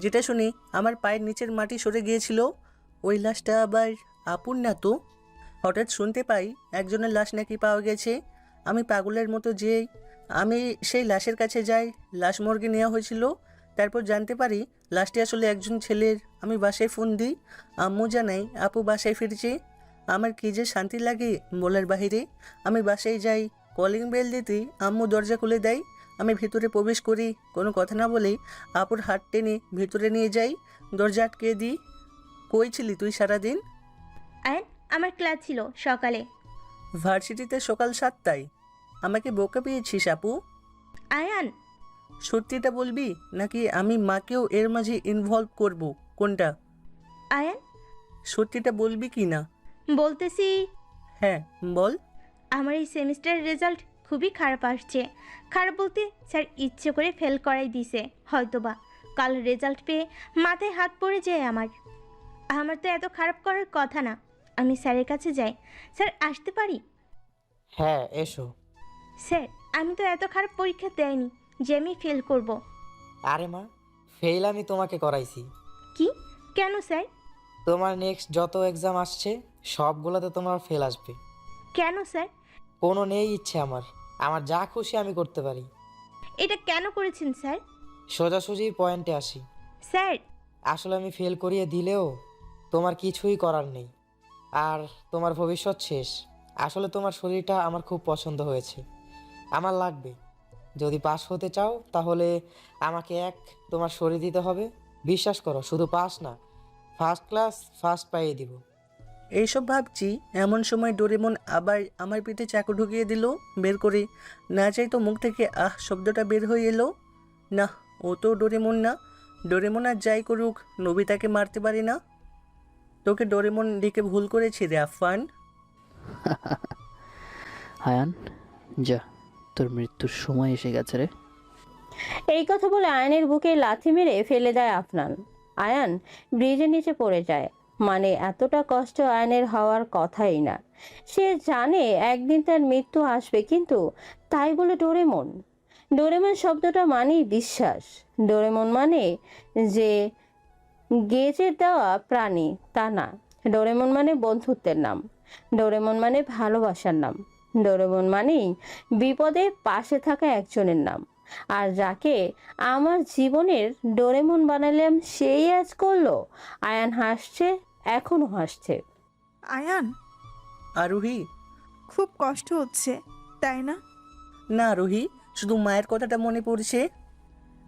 যেটা শুনে আমার পায়ের নিচের মাটি সরে গিয়েছিল। ওই লাশটা আবার আপুর না তো। হঠাৎ শুনতে পাই একজনের লাশ নাকি পাওয়া গেছে। আমি পাগলের মতো যেই আমি সেই লাশের কাছে যাই। লাশ মর্গে নেওয়া হয়েছিল। তারপর জানতে পারি লাশটি আসলে একজন ছেলের। আমি বাসায় ফোন দিই, আম্মু জানাই আপু বাসায় ফিরছে। আমার কী যে শান্তি লাগে বলার বাহিরে। আমি বাসায় যাই, কলিং বেল দিতেই আম্মু দরজা খুলে দেয়। আমি ভিতরে প্রবেশ করি, কোনো কথা না বলেই আপুর হাত টেনে ভিতরে নিয়ে যাই, দরজা আটকে দিই। কই ছিলি তুই সারাদিন? আয়ান, আমার ক্লাস ছিল সকালে। ভার্সিটিতে সকাল 7টায়? আমাকে বোকা পেয়েছিস আপু? আয়ান, সত্যিটা বলবি নাকি আমি মাকেও এর মাঝে ইনভলভ করব? কোনটা? আয়ান, সত্যিটা বলবি কি না? বলতেছি। হ্যাঁ বল। আমার এই সেমিস্টারের রেজাল্ট খুবই খারাপ আসছে। খারাপ বলতে স্যার ইচ্ছে করে ফেল করাই দিছে হয়তোবা। কাল রেজাল্ট পেয়ে মাথায় হাত পড়ে যায় আমার। আমার তো এত খারাপ করার কথা না। আমি স্যারের কাছে যাই। স্যার আসতে পারি? হ্যাঁ এসো। স্যার, আমি তো এত খারাপ পরীক্ষা দেয়নি যে আমি ফেল করব। আরে মা, ফেল আমি তোমাকে করাইছি। কি? কেন স্যার? তোমার নেক্সট যত এক্সাম আসছে সবগুলোতে তোমার ফেল আসবে। কেন স্যার? কোনো নেই ইচ্ছে আমার যা খুশি আমি করতে পারি। এটা কেন করেছেন স্যার? সোজাসুজি পয়েন্টে আসি। স্যার, আসলে আমি ফেল করিয়ে দিলেও তোমার কিছুই করার নেই, আর তোমার ভবিষ্যৎ শেষ। আসলে তোমার শরীরটা আমার খুব পছন্দ হয়েছে, আমার লাগবে। যদি পাস হতে চাও তাহলে আমাকে তোমার শরীর দিতে হবে। বিশ্বাস করো, শুধু পাস না, ফার্স্ট ক্লাস ফার্স্ট পাইয়ে দিব। এইসব ভাবছি এমন সময় ডোরেমন আবার আমার পিঠে চাকু ঢুকিয়ে দিল বের করে। না চাই তো মুখ থেকে আহ শব্দটা বের হয়ে এলো। না, ও তো ডোরেমন না। ডোরেমন আর যাই করুক নোবিতাকে মারতে পারে না। তোকে ডোরেমন ডেকে ভুল করেছি রে আফফান। আয়ান যা, তোর মৃত্যুর সময় এসে গেছে রে। এই কথা বলে আয়ানের বুকে লাথি মেরে ফেলে দেয় আফনান। আয়ান ব্রিজের নিচে পড়ে যায়। মানে এতটা কষ্ট আয়ানের হওয়ার কথাই না। সে জানে একদিন তার মৃত্যু আসবে, কিন্তু তাই বলে ডোরেমন। ডোরেমন শব্দটা মানেই বিশ্বাস। ডোরেমন মানে যে গেজের দেওয়া প্রাণী তা না। ডোরেমন মানে বন্ধুত্বের নাম। ডোরেমন মানে ভালোবাসার নাম। ডোরেমন মানেই বিপদে পাশে থাকা একজনের নাম। আর যাকে আমার জীবনের ডোরেমন বানালাম সেই আজ করলো। আয়ান হাসছে, এখনো হাসছে। আয়ান, আরোহী। খুব কষ্ট হচ্ছে তাই না? না আরোহী, শুধু মায়ের কথাটা মনে পড়ছে।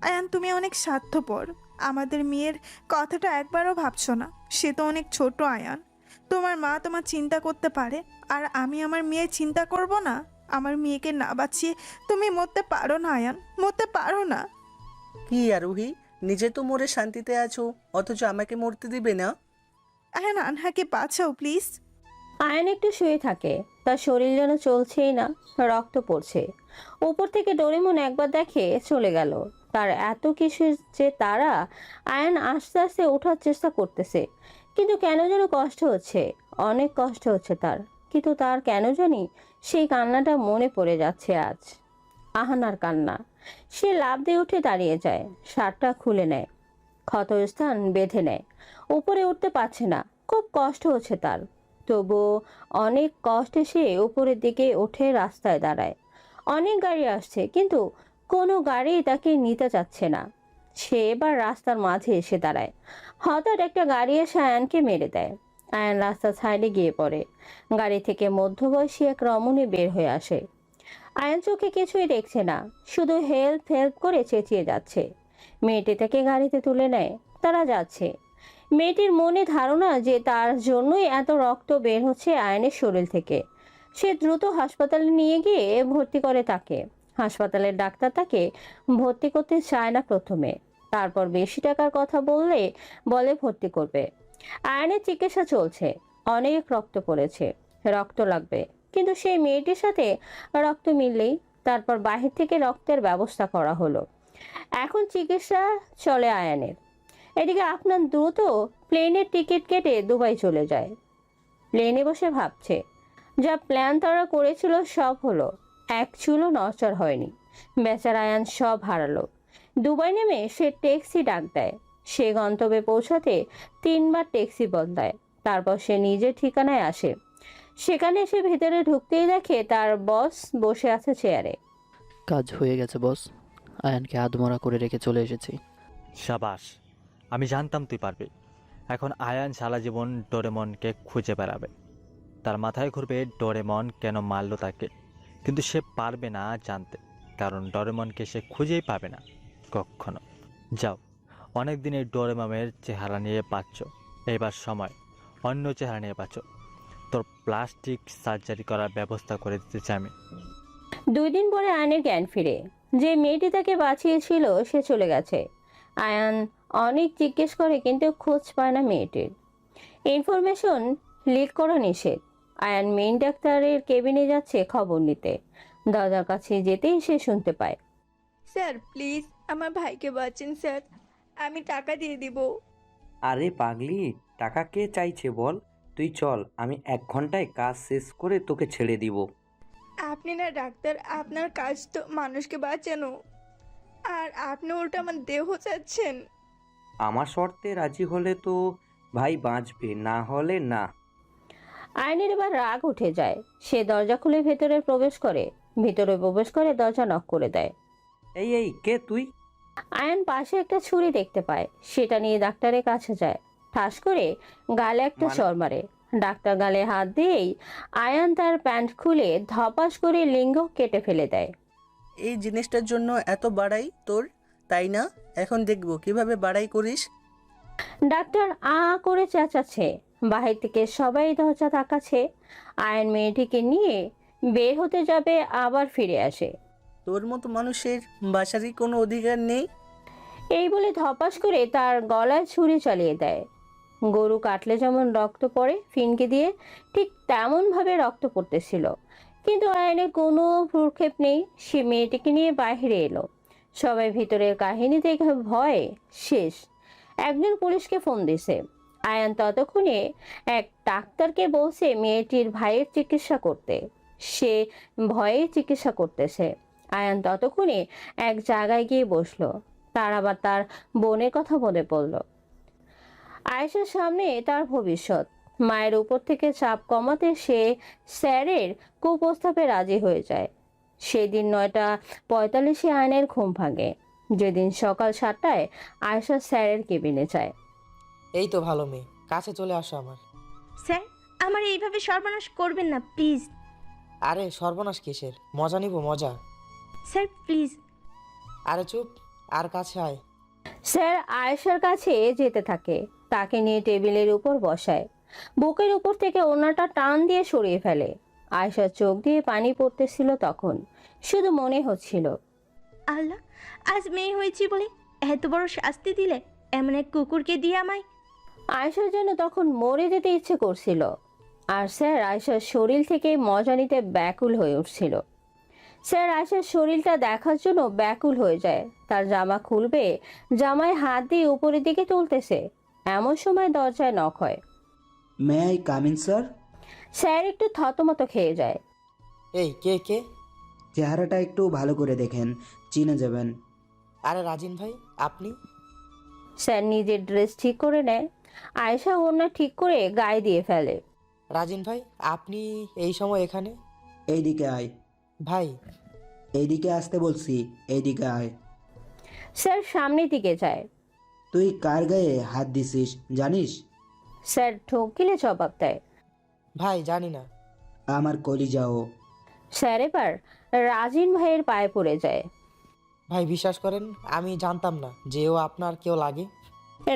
আয়ান, তুমি অনেক স্বার্থপর। আমাদের মেয়ের কথাটা একবারও ভাবছো না। সে তো অনেক ছোট আয়ান। তোমার মা তোমার চিন্তা করতে পারে, আর আমি আমার মেয়ের চিন্তা করব না? আমার মেয়েকে না বাঁচিয়ে তুমি মরতে পারো না আয়ান, মরতে পারো না। কি আরোহী, নিজে তো মরে শান্তিতে আছো, অথচ আমাকে মরতে দিবে না? আয়ান, আনহাকে বাঁচাও প্লিজ। আয়ান একটু শুয়ে থাকে। তার শরীর যেন চলছেই না, রক্ত পড়ছে। উপর থেকে ডোরেমন একবার দেখে চলে গেল। তার এত কিছু যে তারা। আয়ান আস্তে আস্তে ওঠার চেষ্টা করতেছে, কিন্তু কেন যেন কষ্ট হচ্ছে, অনেক কষ্ট হচ্ছে তার। কিন্তু তার কেন জানি সেই কান্নাটা মনে পড়ে যাচ্ছে আজ। আহানার কান্না। সে লাফ দিয়ে উঠে দাঁড়িয়ে যায়, শার্টটা খুলে নেয়, ক্ষতস্থান বেঁধে নেয়। উপরে উঠতে পারছে না, খুব কষ্ট হচ্ছে তার। তবুও অনেক কষ্টে সে উপরের দিকে উঠে রাস্তায় দাঁড়ায়। অনেক গাড়ি আসছে, কিন্তু কোনো গাড়ি তাকে নিতে চাচ্ছে না। সে এবার রাস্তার মাঝে এসে দাঁড়ায়। হঠাৎ একটা গাড়ি এসে আয়ানকে মেরে দেয়। আয়ান রাস্তার সাইডে গিয়ে পড়ে। গাড়ি থেকে মধ্যবয়সী এক রমণী বের হয়ে আসে। আয়ান চোখে কিছুই দেখছে না, শুধু হেল্প হেল্প করে চেঁচিয়ে যাচ্ছে। মেয়েটি তাকে গাড়িতে তুলে নেয়। তারা যাচ্ছে। মেয়েটির মনে ধারণা যে তার জন্যই এত রক্ত বের হচ্ছে আয়ানের শরীর থেকে। সে দ্রুত হাসপাতালে নিয়ে গিয়ে ভর্তি করে তাকে। হাসপাতালের ডাক্তার তাকে ভর্তি করতে চায় না প্রথমে, তারপর বেশি টাকার কথা বলে ভর্তি করবে। আয়ানের চিকিৎসা চলছে, অনেক রক্ত পড়েছে, রক্ত লাগবে। কিন্তু সেই মেয়েটির সাথে রক্ত মিললেই তারপর বাহির থেকে রক্তের ব্যবস্থা করা হলো। এখন চিকিৎসা চলে আয়ানের। এদিকে আপনার দ্রুত প্লেনের টিকিট কেটে দুবাই চলে যায়। প্লেনে বসে ভাবছে, যা প্ল্যান তারা করেছিল সব হলো, এক চুলও নড়চড় হয়নি। বেচারা আয়ান সব হারালো। দুবাই নেমে সে ট্যাক্সি ডাক দেয়। সে গন্তব্যে পৌঁছাতে 3বার ট্যাক্সি বদলায়। তারপর সে নিজের ঠিকানায় আসে। সেখানে এসে ভেতরে ঢুকতেই দেখে তার বস বসে আছে চেয়ারে। কাজ হয়ে গেছে বস, আয়ানকে আধমরা করে রেখে চলে এসেছি। সাবাস, আমি জানতাম তুই পারবি। এখন আয়ান সারা জীবন ডোরেমনকে খুঁজে বেড়াবে। তার মাথায় ঘুরবে ডোরেমন কেন মারল তাকে, কিন্তু সে পারবে না জানতে, কারণ ডোরেমনকে সে খুঁজেই পাবে না কখনো। যাও, অনেক দিনের ডোরেমনের চেহারা নিয়ে পাচ্ছ, এবার সময় অন্য চেহারা নিয়ে পাচ্ছ। তোর প্লাস্টিক সার্জারি করার ব্যবস্থা করে দিতে চাই আমি। 2 দিন পরে আয়ানের জ্ঞান ফিরে। যে মেয়েটি তাকে বাঁচিয়েছিল সে চলে গেছে। আয়ান অনেক জিজ্ঞেস করে, কিন্তু খোঁজ পায় না মেয়েটির। ইনফরমেশন লিক করা নিষেধ। আয়ান মেইন ডাক্তারের কেবিনে যাচ্ছে খবর নিতে। দরজার কাছে যেতেই সে শুনতে পায়, স্যার প্লিজ আমার ভাইকে বাঁচান স্যার, আমি টাকা দিয়ে দিব। আরে পাগলি, টাকা কে চাইছে বল? তুই চল, আমি 1 ঘন্টায় কাজ শেষ করে তোকে ছেড়ে দিব। আপনি না ডাক্তার, আপনার কাজ তো মানুষকে বাঁচানো, আর আপনি উল্টো আমার দেহ চাচ্ছেন। আমার শর্তে রাজি হলে তো ভাই বাঁচবে, না হলে না। আয়নের এবার রাগ উঠে যায়। সে দরজা খুলে ভেতরে প্রবেশ করে দরজা নক করে দেয়। এই কে তুই? আয়ন পাশে একটা ছুরি দেখতে পায়, সেটা নিয়ে ডাক্তারের কাছে যায়। ঠাস করে গালে একটা চড় মারে। ডাক্তার গালে হাত দিয়েই আয়ান তার প্যান্ট খুলে ধপাস করে লিঙ্গ কেটে ফেলে দেয়। এই জিনিসটার জন্য এত বাড়াই তোর, তাই না? এখন দেখবো কিভাবে বাড়াই করিস। ডাক্তার করে চেঁচাচ্ছে। বাহির থেকে সবাই দরজা তাকাচ্ছে। আয়ন মেয়েটিকে নিয়ে বের হতে যাবে, আবার ফিরে আসে। তোর মতো মানুষের বাসারই কোনো অধিকার নেই। এই বলে ধপাস করে তার গলায় ছুরি চালিয়ে দেয়। গরু কাটলে যেমন রক্ত পড়ে ফিনকে দিয়ে, ঠিক তেমনভাবে রক্ত পড়তেছিল। কিন্তু আয়নের কোনো ভ্রুক্ষেপ নেই। সে মেয়েটিকে নিয়ে বাইরে এলো। সবাই ভিতরের কাহিনী দেখে ভয়ে শেষ। একজন পুলিশকে ফোন দিছে। আয়ান ততক্ষণে এক ডাক্তারকে বলছে মেয়েটির ভাইয়ের চিকিৎসা করতে। সে ভয়ে চিকিৎসা করতেছে। আয়ান ততক্ষণে এক জায়গায় গিয়ে বসলো। তার আবার তার বোনের কথা মনে পড়ল। আয়েশার সামনে তার ভবিষ্যৎ। মায়ের উপর থেকে চাপ কমাতে সে স্যারের কুপ্রস্তাবে রাজি হয়ে যায়। সেদিন 9:45 আয়নের ঘুম ভাঙে, যেদিন সকাল 7টায় আয়েশা স্যারের কেবিনে যায়। এই তো ভালো মেয়ে, কাছে চলে আসো আমার। স্যার, আমার এইভাবে সর্বনাশ করবেন না প্লিজ। আরে সর্বনাশ কিসের, মজা নিব মজা। Sir please. আরে চুপ, আর কাছে আয়। স্যার আয়েশার কাছে যেতে থাকে, তাকে নিয়ে টেবিলের উপর বসায়। বুকের উপর থেকে ওড়নাটা টান দিয়ে সরিয়ে ফেলে। আয়েশার চোখ দিয়ে পানি পড়তেছিল তখন। শুধু মনে হচ্ছিল, আল্লাহ, আজ মেয়ে হয়েছি বলে এত বড় শাস্তি দিলে এমন এক কুকুরকে দিয়ে আমায়। আয়েশার জন্য তখন মরে যেতে ইচ্ছে করছিল। আর স্যার আয়েশার শরীর থেকে মজা নিতে ব্যাকুল হয়ে উঠছিল। স্যার আয়েশার শরীরটা দেখার জন্য ব্যাকুল হয়ে যায়। তার জামা খুলবে, জামায় হাত দিয়ে উপরের দিকে তুলতেছে, এমন সময় দরজায় নক হয়। May I come in sir? Sir একটু থতমত খেয়ে যায়। এই কে কে? চেহারাটা একটু ভালো করে দেখেন, চিনে যাবেন। আরে রাজিন ভাই, আপনি? স্যার নিজের ড্রেস ঠিক করে নেয়। আয়েশা ওড়না ঠিক করে গায়ে দিয়ে ফেলে। রাজিন ভাই, আপনি এই সময় এখানে? এইদিকে আয়। ভাই, এইদিকে আসতে বলছি, এইদিকে আয়। স্যার সামনের দিকে যায়। তুই কার গায়ে হাত দিছিস জানিস? স্যার ঢোক গিলে জবাব দেয়, ভাই জানি না। আমার কলিজাও। স্যার এবার রাজিন ভাইয়ের পায়ে পড়ে যায়। ভাই বিশ্বাস করেন, আমি জানতাম না যে ও আপনার কেউ লাগে।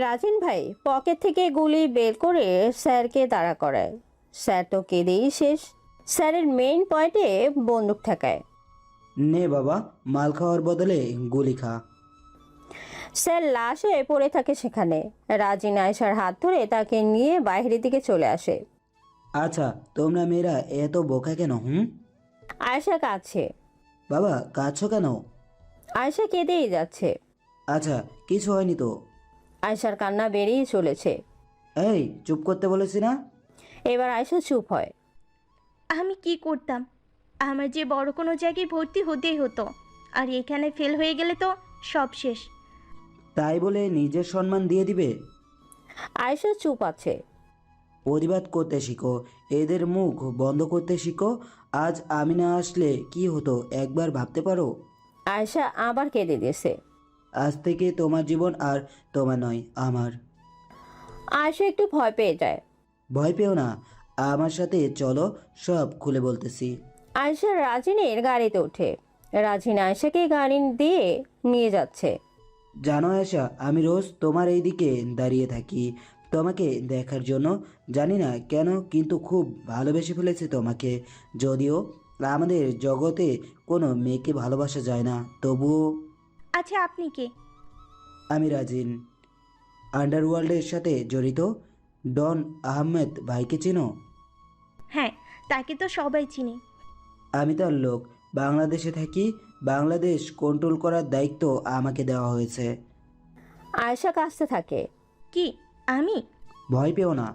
রাজিন ভাই পকেট থেকে গুলি বের করে স্যারকে দাঁড়া করায়। স্যার তো কেঁদেই শেষ। স্যারের মেইন পয়েন্টে বন্দুক ঠেকায়। নে বাবা, মাল খাওয়ার বদলে গুলি খা। স্যার লাশ হয়ে পড়ে থাকে সেখানে। রাজিন আয়েশার হাত ধরে তাকে নিয়ে বাইরের দিকে চলে আসে। আচ্ছা, তোমরা মেয়েরা এত বোকা কেন? আয়েশা কাঁদছে। বাবা, কাঁদছো কেন? আয়েশা কেঁদেই যাচ্ছে। আচ্ছা, কিছু হয়নি তো? আয়েশার কান্না বেরিয়ে চলেছে। এই, চুপ করতে বলেছি না? এবার আয়েশা চুপ হয়। আমি কি করতাম? আমার যে বড় কোনো জায়গায় ভর্তি হতেই হতো, আর এখানে ফেল হয়ে গেলে তো সব শেষ। তাই বলে নিজের সম্মান দিয়ে দিবে? আয়েশা চুপ আছে। প্রতিবাদ করতে শিখো, এদের মুখ বন্ধ করতে শিখো। আজ আমি না আসলে কি হতো একবার ভাবতে পারো? আয়েশা আবার কেঁদে দিয়েছে। আজ থেকে তোমার জীবন আর তোমার নয়, আমার। আয়েশা একটু ভয় পেয়ে যায়। ভয় পেও না, আমার সাথে চলো, সব খুলে বলতেছি। আয়েশা রাজিনের গাড়িতে ওঠে। রাজিন আয়েশাকে গাড়ি দিয়ে নিয়ে যাচ্ছে। জানো আয়েশা, আমি রোজ তোমার এই দিকে দাঁড়িয়ে থাকি তোমাকে দেখার জন্য। জানি না কেন, কিন্তু খুব ভালোবেসে ফেলেছি তোমাকে। যদিও আমাদের জগতে কোনো মেয়েকে ভালোবাসা যায় না, তবুও। আচ্ছা, আপনি কে? আমি রাজিন, আন্ডারওয়ার্ল্ডের সাথে জড়িত ডন আহমেদ ভাইকে চেনো? হ্যাঁ, তাকে তো সবাই চিনি। আমি তার লোক, বাংলাদেশে থাকি। বাংলাদেশ কন্ট্রোল করার দায়িত্ব আমাকে দেওয়া হয়েছে। আয়েশা কাঁদতে থাকে। কি আমি? ভয় পেও না।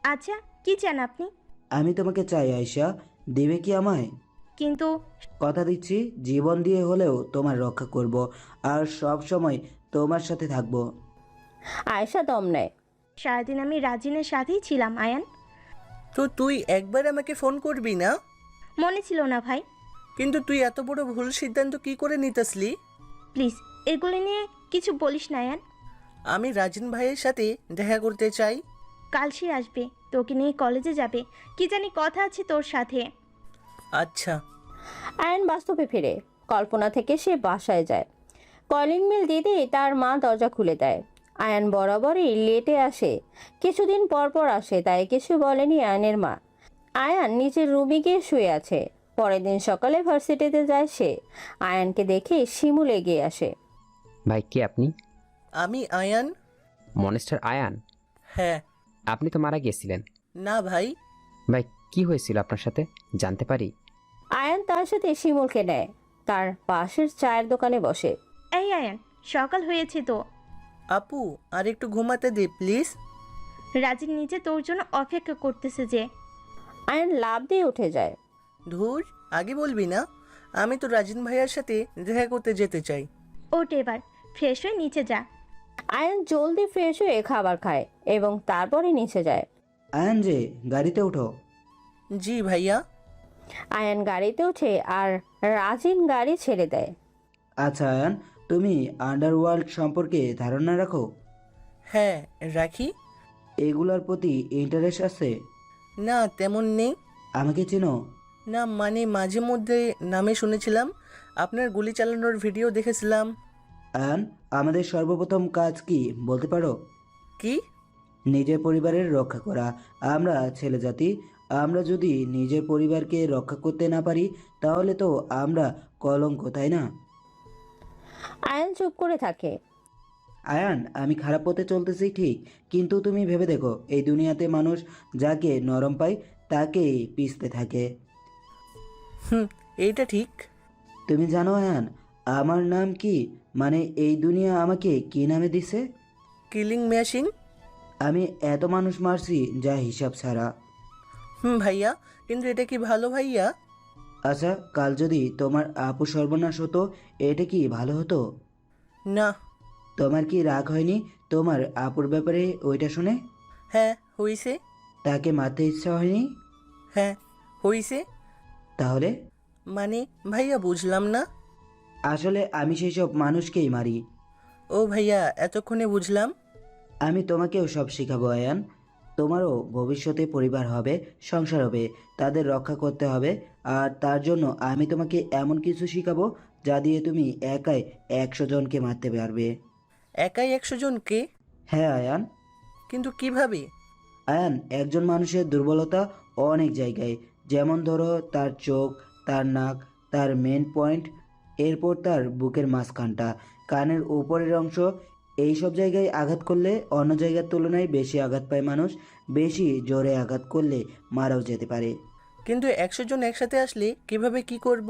আচ্ছা, কি চান আপনি? আমি তোমাকে চাই আয়েশা, দেবে কি আমায়? কিন্তু কথা দিচ্ছি, জীবন দিয়ে হলেও তোমার রক্ষা করব, আর সব সময় তোমার সাথে থাকব। আয়েশা দম নেয়। সারাদিন আমি রাজিনের সাথেই ছিলাম আয়ান। তো তুই একবার আমাকে ফোন করবি না? মনে ছিল না ভাই। কিন্তু তুই এত বড় ভুল সিদ্ধান্ত কি করে নিতেসলি? প্লিজ এগুলো নিয়ে কিছু বলিস না আয়ান। আমি রাজিন ভাইয়ের সাথে দেখা করতে চাই। কাল সে আসবে, তোকে নিয়ে কলেজে যাবে, কি জানি কথা আছে তোর সাথে। আচ্ছা। আয়ান বাস্তবে ফিরে। কল্পনা থেকে সে বাসায় যায়। কলিং বেল দিতেই তার মা দরজা খুলে দেয়। আয়ান বরাবরই লেটে আসে, কিছুদিন পর পর আসে, তাই কিছু বলেনি আয়ানের মা। আয়ান নিজের রুমে গিয়ে শুয়ে আছে। পরের দিন সকালে ভার্সিটিতে যায় সে। আয়ানকে দেখে শিমুল এগিয়ে আসে। ভাই কে আপনি? আমি আয়ান। মনেস্টার আয়ান? হ্যাঁ। আপনি তো মারা গিয়েছিলেন। না ভাই। ভাই কি হয়েছিল আপনার সাথে জানতে পারি? আয়ান তার সাথে শিমুলকে নেয়, তার পাশের চায়ের দোকানে বসে। এই আয়ান, সকাল হয়েছে তো। আপু আর একটু ঘুমাতে দে প্লিজ। রাজিন নিচে তোর জন্য অপেক্ষা করতেছে যে। আয়ান লাফ দিয়ে উঠে যায়। ধুর, আগে বলবি না? আমি তো রাজিন ভাইয়ার সাথে দেখা করতে যেতে চাই। ওঠ এবার, ফ্রেশ হয়ে নিচে যা। আয়ান জলদি ফ্রেশ হয়ে খাবার খায় এবং তারপরে নিচে যায়। আয়ান যে, গাড়িতে ওঠো। জি ভাইয়া। আয়ান গাড়িতে ওঠে আর রাজিন গাড়ি ছেড়ে দেয়। আচ্ছা আয়ান, তুমি আন্ডারওয়ার্ল্ড সম্পর্কে ধারণা রাখো? হ্যাঁ রাখি। এগুলোর প্রতি ইন্টারেস্ট আছে? না তেমন নেই। আমাকে চেনো? না মানে মাঝে মধ্যে নামে শুনেছিলাম, আপনার গুলি চালানোর ভিডিও দেখেছিলাম। আয়ান, আমাদের সর্বপ্রথম কাজ কি বলতে পারো? কি? নিজের পরিবারের রক্ষা করা। আমরা ছেলে জাতি, আমরা যদি নিজের পরিবারকে রক্ষা করতে না পারি তাহলে তো আমরা কলঙ্ক, তাই না? আয়ান চুপ করে থাকে। আয়ান, আমি খারাপ পথে চলতেছি ঠিক, কিন্তু তুমি ভেবে দেখো এই দুনিয়াতে মানুষ যাকে নরম পায় তাকে পিষতে থাকে। এইটা ঠিক। তুমি জানো আয়ান, আমার নাম কি? মানে এই দুনিয়া আমাকে কি নামে দিছে? Killing machine. আমি এত মানুষ মারছি যা হিসাব ছাড়া। ভাইয়া, কিন্তু এটা কি ভালো ভাইয়া? আচ্ছা, কাল যদি তোমার আপু সর্বনাশ হতো এটা কি ভালো হতো? না। তোমার কি রাগ হয়নি তোমার আপুর ব্যাপারে ওইটা শুনে? হ্যাঁ হইছে। তাকে মারতে ইচ্ছা হয়নি? হ্যাঁ হইছে। তাহলে? মানে ভাইয়া বুঝলাম না। আসলে আমি সেই সব মানুষকেই মারি। ও ভাইয়া, এতক্ষণে বুঝলাম। আমি তোমাকেও সব শেখাবো আয়ান। তোমারও ভবিষ্যতে পরিবার হবে, সংসার হবে, তাদের রক্ষা করতে হবে। আর তার জন্য আমি তোমাকে এমন কিছু শেখাবো যা দিয়ে তুমি একাই 100 জনকে মারতে পারবে। একাই 100 জনকে? হ্যাঁ আয়ান। কিন্তু কিভাবে? আয়ান, একজন মানুষের দুর্বলতা অনেক জায়গায়, যেমন ধরো তার চোখ, তার নাক, তার মেন পয়েন্ট, এরপর তার বুকের মাঝখানটা, কানের উপরের অংশ। এই সব জায়গায় আঘাত করলে অন্য জায়গার তুলনায় বেশি আঘাত পায় মানুষ। বেশি জোরে আঘাত করলে মারাও যেতে পারে। কিন্তু 100 জন একসাথে আসলে কিভাবে কি করব?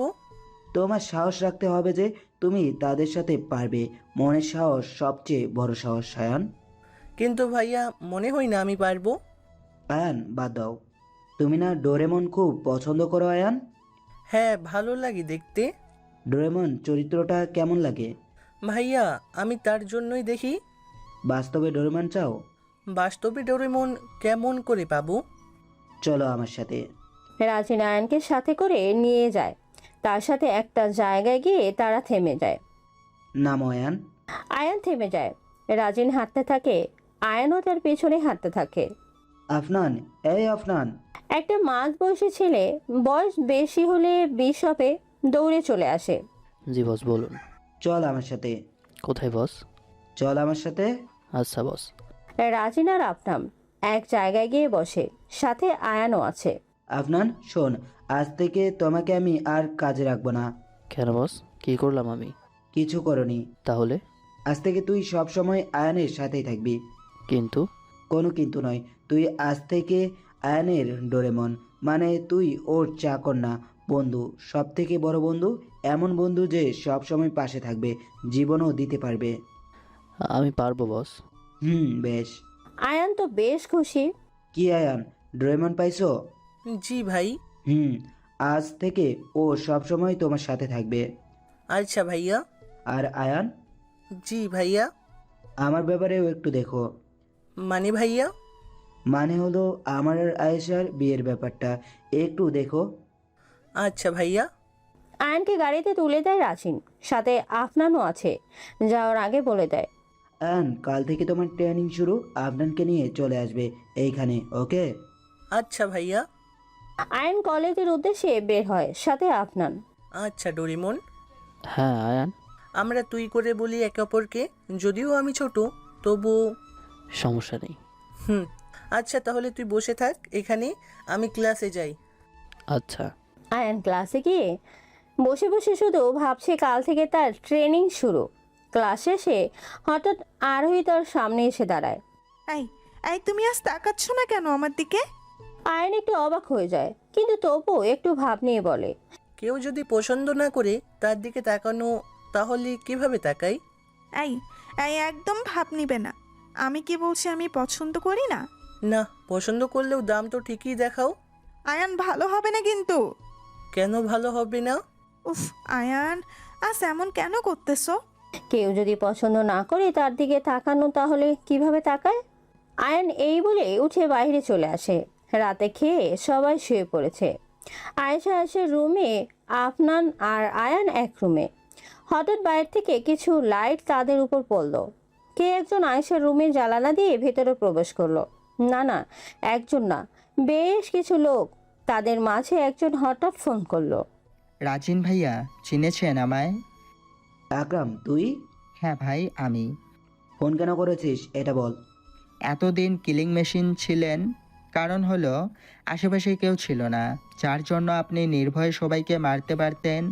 তোমার সাহস রাখতে হবে যে তুমি তাদের সাথে পারবে। মনের সাহস সবচেয়ে বড় সাহস আয়ান। কিন্তু ভাইয়া, মনে হয় না আমি পারবো। আয়ান বাদ দাও। তুমি না ডোরেমন খুব পছন্দ করো আয়ান? হ্যাঁ ভালো লাগে দেখতে। ডোরেমন চরিত্রটা কেমন লাগে? ভাইয়া, আমি তার জন্যই দেখি। বাস্তবে ডোরেমন চাও? বাস্তবে ডোরেমন কেমন করে পাবো? চলো আমার সাথে। রাজিন আয়ানকে সাথে করে নিয়ে যায়। তার সাথে একটা জায়গায় গিয়ে তারা থেমে যায়। নামো আয়ান। আয়ান থেমে যায়। রাজিন হাঁটতে থাকে, আয়ানও তার পেছনে হাঁটতে থাকে। আফনান, এই আফনান। একটা মাঝ বয়সী ছেলে, বয়স বেশি হলে 20 হবে, দৌড়ে চলে আসে। জি বস বলুন। চল আমার সাথে। কোথায় বস? চল আমার সাথে। আচ্ছা বস। রাজিন আর আফনান এক জায়গায় গিয়ে বসে, সাথে আয়ানও আছে। আফনান শোন, আজ থেকে তোমাকে আমি আর কাজে রাখবো না। কেন বস, কি করলাম আমি? কিছু করনি। তাহলে? আজ থেকে তুই সব সময় আয়ানের সাথেই থাকবি। কিন্তু? কোনো কিন্তু নয়, তুই আজ থেকে আয়ানের ডোরেমন। মানে তুই ওর চাকর না, বন্ধু, সব থেকে বড় বন্ধু। এমন বন্ধু যে সব সময় পাশে থাকবে, জীবনও দিতে পারবে। আমি পারবো বস। বেশ। আয়ান তো বেশ খুশি। কি আয়ান, ডোরেমন পাইছো? জি ভাই। আজ থেকে ও সব সময় তোমার সাথে থাকবে। আচ্ছা ভাইয়া। আর আয়ান? জি ভাইয়া। আমার ব্যাপারেও একটু দেখো। মানে ভাইয়া? মানে হলো আমার আর আয়েশার বিয়ের ব্যাপারটা একটু দেখো। আচ্ছা ভাইয়া। আয়ানকে গাড়িতে তুলে দেয় রাজিন, সাথে আফনানও আছে। যাওয়ার আগে বলে দেয়, আয়ান, কাল থেকে তোমার ট্রেনিং শুরু। আফনানকে নিয়ে চলে আসবে এইখানে, ওকে? আচ্ছা ভাইয়া। আয়ান কলেজের উদ্দেশ্যে বের হয়, সাথে আফনান। আচ্ছা ডোরেমন। হ্যাঁ আয়ান। আমরা তুই করে বলি একে অপরকে, যদিও আমি ছোট তবু। সমস্যা নেই। আচ্ছা তাহলে তুই বসে থাক এখানে, আমি ক্লাসে যাই। আচ্ছা। আয়ান ক্লাসে গিয়ে বসে বসে শুধু ভাবছে কাল থেকে তার ট্রেনিং শুরু। ক্লাস শেষে হঠাৎ আরোহী তার সামনে এসে দাঁড়ায়। এই, এই তুমি আজ তাকাচ্ছ না কেন আমার দিকে? আয়ন একটু অবাক হয়ে যায়, কিন্তু তবু একটু ভাব নিয়ে বলে, কেউ যদি পছন্দ না করে তার দিকে তাকানো, তাহলে কিভাবে তাকাই? এই এই একদম ভাব নিবে না। আমি কি বলছি আমি পছন্দ করি না? না, পছন্দ করলেও দাম তো ঠিকই দেখাও। আয়ান ভালো হবে না কিন্তু। কেন ভালো হবে না? উফ আয়ান, আজ এমন কেন করতেছো? কেউ যদি পছন্দ না করে তার দিকে তাকানো, তাহলে কিভাবে তাকায়? আয়ান এই বলে উঠে বাইরে চলে আসে। রাতে খেয়ে সবাই শুয়ে পড়েছে। আয়েশা আসে রুমে, আফনান আর আয়ান এক রুমে। হঠাৎ বাইরে থেকে কিছু লাইট তাদের উপর পড়ল। কে একজন আয়েশার রুমে জ্বালানা দিয়ে ভেতরে প্রবেশ করলো। না, একজন না, বেশ কিছু লোক। তাদের মাঝে একজন হঠাৎ ফোন করলো। রাজিন ভাইয়া, চিনেছেন আমায়? আকরাম, তুই? হ্যাঁ ভাই, আমি। ফোন কেন করেছিস এটা বল। এতদিন কিলিং মেশিন ছিলেন, কারণ হলো আশেপাশে কেউ ছিল না, যার জন্য আপনি নির্ভয়ে সবাইকে মারতে পারতেন।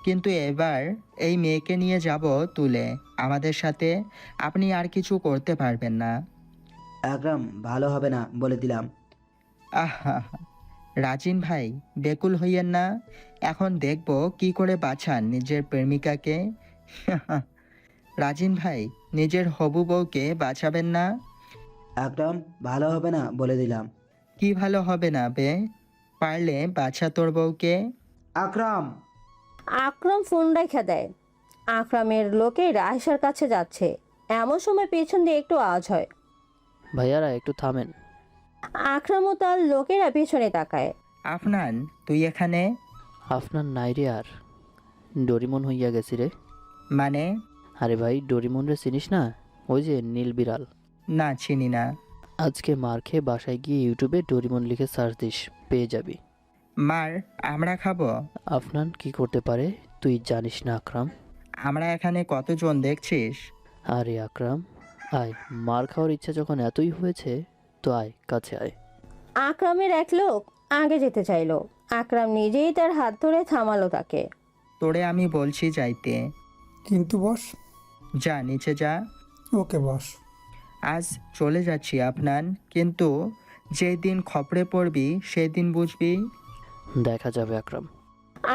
কিন্তু এবার এই মেয়েকে নিয়ে যাব তুলে আমাদের সাথে, আপনি আর কিছু করতে পারবেন না। আকরাম, ভালো হবে না বলে দিলাম। আহা, রাজিন ভাই বেকুল হইয়েন না। এখন দেখব কি করে বাঁচান নিজের প্রেমিকাকে। রাজিন ভাই, নিজের হবু বউকে বাঁচাবেন না। আকরাম, ভালো হবে না বলে দিলাম। কি ভালো হবে না বে? পারলে বাছা তোর বউকে। আকরাম! আকরাম ফোন রেখে দেয়। আকরামের লোকের আয়েশার কাছে যাচ্ছে। এমন সময় পেছন দিয়ে একটু আওয়াজ হয়। ভাইয়ারা একটু থামেন। আকরাম ও তার লোকেরা পেছনে তাকায়। আফনান, তুই এখানে? আপনার নাই রে, আর ডোরিমন হইয়া গেছি রে। মানে? আরে ভাই, ডোরিমন রে চিনিস না? ওই যে নীল বিড়াল। না, চিনি না। আজকে মার খেয়ে বাসায় গিয়ে ইউটিউবে ডোরিমন লিখে সার্চ দিস, পেয়ে যাবি। মার আমরা খাবো? আফনান কি করতে পারে তুই জানিস না আকরাম? আমরা এখানে কতজন দেখছিস? আরে আকরাম, আয়, মার খাওয়ার ইচ্ছা যখন এতই হয়েছে তো আয়, কাছে আয়। আকরামের এক লোক আগে যেতে চাইলো। আকরাম নিজেই তার হাত ধরে থামালো তাকে। তোরে আমি বলছি যাইতে। কিন্তু বস। যা নিচে যা। ওকে বস। আজ চলে যাচ্ছি আফনান, কিন্তু যেই দিন খপড়ে পড়বি সেই দিন বুঝবি। দেখা যাবে আকরাম।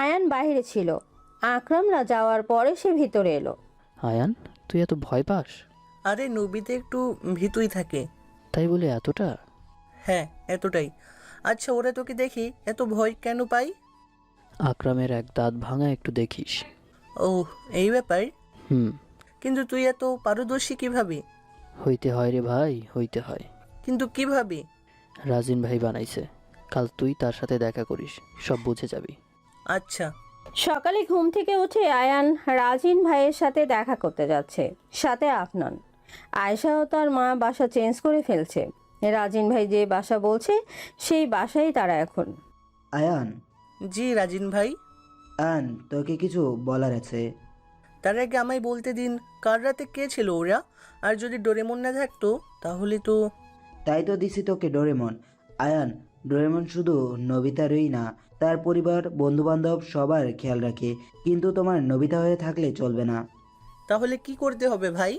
আয়ান বাইরে ছিল। আকরামরা যাওয়ার পরে সে ভিতরে এলো। আয়ান, তুই এত ভয় পাস? আরে নবীতে একটু ভীতুই থাকে। তাই বলে এতটা? হ্যাঁ, এতটাই। আচ্ছা, ওরা তোকে দেখি এত ভয় কেন পাই? আকরামের এক দাঁত ভাঙা একটু দেখিস। ও, এই ব্যাপার। হুম। কিন্তু তুই এত পারদর্শী কিভাবে? হইতে হয় রে ভাই, হইতে হয়। কিন্তু কিভাবে? রাজিন ভাই বানাইছে। কাল তুই তার সাথে দেখা করিস, সব বুঝে যাবি। আচ্ছা। সকালে ঘুম থেকে উঠে আয়ান রাজিন ভাইয়ের সাথে দেখা করতে যাচ্ছে, সাথে আফনান। আয়েশা ও তার মা বাসা চেঞ্জ করে ফেলছে। রাজিন ভাই যে বাসা বলছে সেই বাসায় তারা এখন। আয়ান। জি রাজিন ভাই। আয়ান, তোকে কিছু বলার আছে। তার আগে আমায় বলতে দিন, কাল রাতে কে ছিল ওরা? আর যদি ডোরেমন না থাকতো তাহলে তো। তাই তো দিছি তোকে ডোরেমন। আয়ান, ডোরেমন শুধু নবিতারই না, তার পরিবার, বন্ধুবান্ধব সবার খেয়াল রাখে। কিন্তু তোমার নবিতা হয়ে থাকলে চলবে না। তাহলে কি করতে হবে ভাই?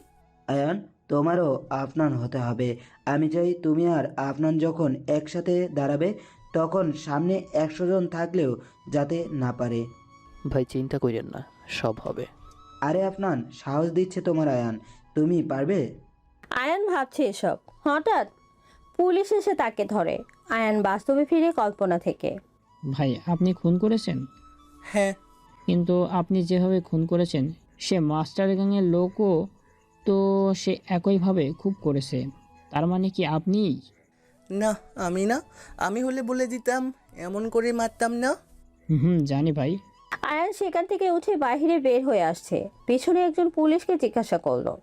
আয়ান, তোমারও আফনান হতে হবে। আমি চাই তুমি আর আফনান যখন একসাথে দাঁড়াবে তখন সামনে 100 জন থাকলেও যাতে না পারে। ভাই চিন্তা করেন না, সব হবে। আরে আফনান, সাহস দিচ্ছে তোমার আয়ান, তুমি পারবে। আয়ান ভাবছে এসব, হঠাৎ পুলিশ এসে তাকে ধরে। আয়ান বাস্তবে ফিরে কল্পনা থেকে। ভাই, আপনি খুন করেছেন? হ্যাঁ। কিন্তু আপনি যেভাবে খুন করেছেন সে মাস্টার গ্যাংয়ের লোকও তো সে একইভাবে খুব করেছে। তার মানে কি আপনি? না, আমি না। আমি হলে বলে দিতাম, এমন করে মারতাম না। জানি ভাই। আয়ান সেখান থেকে উঠে বাইরে বের হয়ে আসছে। পিছনে একজন পুলিশকে জিজ্ঞাসা করলো,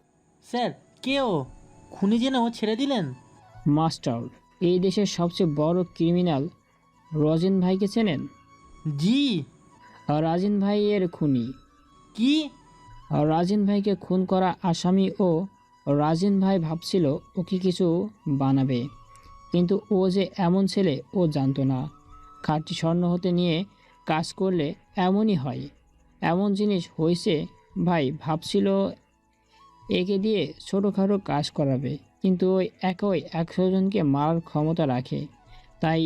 স্যার, কে ও? খুনি জেনে ও ছেড়ে দিলেন? মাস্টার, এই দেশের সবচেয়ে বড় ক্রিমিনাল রাজিন ভাইকে চেনেন? জি। রাজিন ভাই এর খুনি। কি? রাজিন ভাইকে খুন করা আসামি ও রাজিন ভাই ভাবছিল ওকে কিছু বানাবে, কিন্তু ও যে এমন ছেলে ও জানতো না। খাঁটি স্বর্ণ হতে নিয়ে কাজ করলে এমনই হয়। এমন জিনিস হয়েছে ভাই, ভাবছিল একে দিয়ে ছোটোখাটো কাজ করাবে, কিন্তু ওই একই 100 জনকে মারার ক্ষমতা রাখে। তাই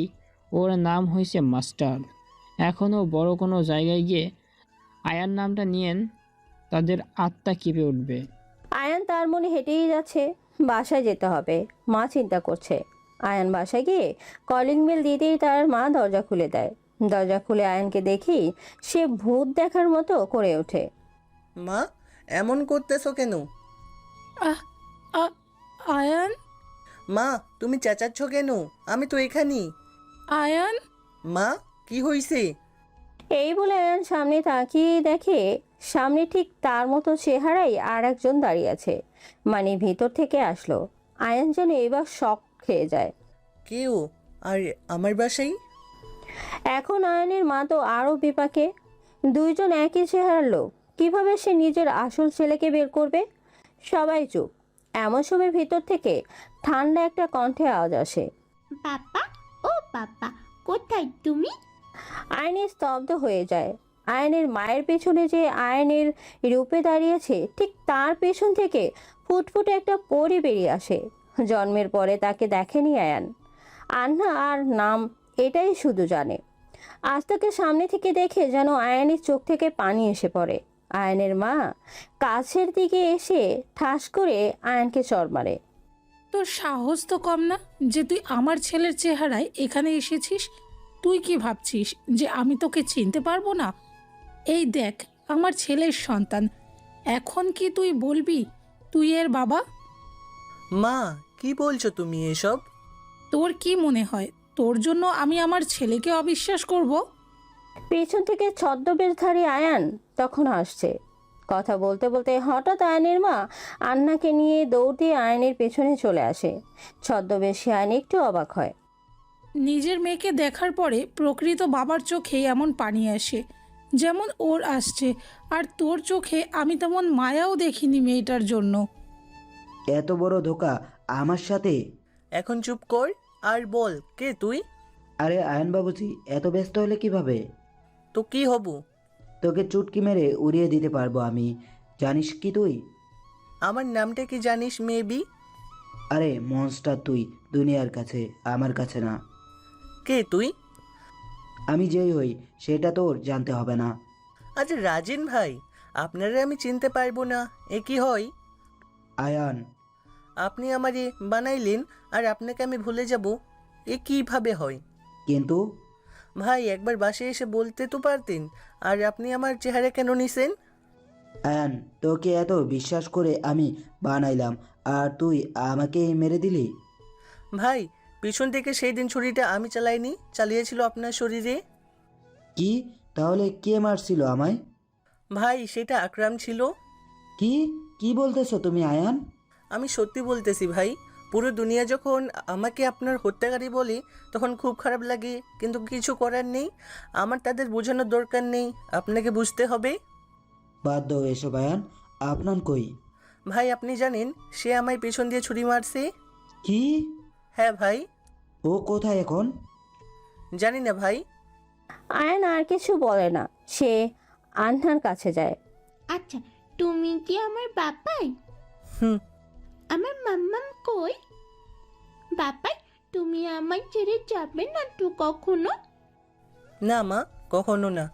ওর নাম হয়েছে মাস্টার। এখনও বড় কোনো জায়গায় গিয়ে আয়ান নামটা নিয়েন, তাদের আত্মা কেঁপে উঠবে। আয়ান তার মনে হেঁটেই যাচ্ছে, বাসায় যেতে হবে। মা চিন্তা করছে। আয়ান বাসায় গিয়ে কলিং বেল দিতেই তার মা দরজা খুলে দেয়। দরজা খুলে আয়ানকে দেখেই সে ভূত দেখার মতো করে ওঠে। মা, এমন করতেছো কেন? আহ আ- আয়ান মা, তুমি চেঁচাচ্ছ কেন? আমি তো এখানেই। আয়ান মা, কি হইছে? এই বলে আয়ান সামনে তাকিয়ে দেখে সামনে ঠিক তার মতো চেহারাই আর একজন দাঁড়িয়ে আছে। মানে ভিতর থেকে আসলো। আয়ান যেন এবার শক খেয়ে যায়। কেউ? আর আমার বাসায়? এখন আয়ানের মা তো আরও বিপাকে। দুইজন একই চেহারার লোক, কিভাবে সে নিজের আসল ছেলেকে বের করবে? সবাই চুপ। এমন সময় ভিতর থেকে ঠান্ডা একটা কণ্ঠে আওয়াজ আসে। পাপা, ও পাপা, কোথায় তুমি? আয়নি স্তব্ধ হয়ে যায়। আয়নের মায়ের পেছনে যে আয়নের রূপে দাঁড়িয়েছে, ঠিক তার পেছন থেকে ফুটফুটে একটা পরি বেরিয়ে আসে। জন্মের পরে তাকে দেখেনি আয়ান। আন্না আর নাম এটাই শুধু জানে। আজ তাকে সামনে থেকে দেখে যেন আয়ানের চোখ থেকে পানি এসে পড়ে। আয়নের মা কাছের দিকে এসে ঠাস করে আয়ানকে চড় মারে। তোর সাহস তো কম না যে তুই আমার ছেলের চেহারায় এখানে এসেছিস। তুই কি ভাবছিস যে আমি তোকে চিনতে পারবো না? এই দেখ, আমার ছেলের সন্তান। এখন কি তুই বলবি তুই এর বাবা? মা, কি বলছো তুমি এসব? তোর কি মনে হয় তোর জন্য আমি আমার ছেলেকে অবিশ্বাস করব? পেছন থেকে ছদ্মবেশধারী আয়ান তখন আসছে। কথা বলতে বলতে হঠাৎ আয়নের মা আন্নাকে নিয়ে দৌড় দিয়ে আয়নের পেছনে চলে আসে। ছদ্মবেশী আয়ন একটু অবাক হয়। নিজের মেয়েকে দেখার পরে প্রকৃত বাবার চোখে এমন পানি আসে যেমন ওর আসছে, আর তোর চোখে আমি তেমন মায়াও দেখিনি মেয়েটার জন্য। এত বড় ধোকা আমার সাথে? এখন চুপ কর আর বল, কে তুই? আরে আয়ন বাবুজি, এত ব্যস্ত হলে কিভাবে? তো কি হবু? তোকে চুটকি মেরে উড়িয়ে দিতে পারবো আমি। জানিস কি তুই? আমার নামটা কি জানিস মেবি? আরে মনস্টার তুই, দুনিয়ার কাছে, আমার কাছে না। কে তুই? আমি যেই হই সেটা তোর জানতে হবে না। আচ্ছা রাজিন ভাই, আপনারা আমি চিনতে পারবো না, এ কি হয়? আয়ান। আপনি আমারে বানাইলেন আর আপনাকে আমি ভুলে যাব, এ কিভাবে হয়? কিন্তু ভাই, একবার বাসায় এসে বলতে তো পারতেন। আর আপনি আমার চেহারা কেন নিছেন? আয়ান, তোকে এত বিশ্বাস করে আমি বানাইলাম আর তুই আমাকে মেরে দিলি? ভাই, পিছন থেকে সেই দিন ছুরিটা আমি চালাইনি, চালিয়েছিল আপনার শরীরে। কি? তাহলে কে মারছিল আমায়? ভাই, সেটা আকরাম ছিল। কি কি বলতেছো তুমি আয়ান? আমি সত্যি বলতেছি ভাই। পুরো দুনিয়া যখন আমাকে আপনার হত্যাকারী বলে তখন খুব খারাপ লাগে, কিন্তু কিছু করার নেই। আমার তাদের বোঝানোর দরকার নেই, আপনাকে বুঝতে হবে। বাদ দাও এসব আয়ান। আপনার কই? ভাই, আপনি জানেন সে আমায় পেছন দিয়ে ছুরি মারছে। কি? হ্যাঁ ভাই। ও কোথায় এখন? জানি না ভাই। আয়ান আর কিছু বলে না, সে আন্নার কাছে যায়। আচ্ছা, তুমি কি আমার বাবাই? হুম। আমার মাম্মাম কই? বাবাই, তুমি আমার ছেড়ে যাবে না তো কখনো? না মা, কখনো না।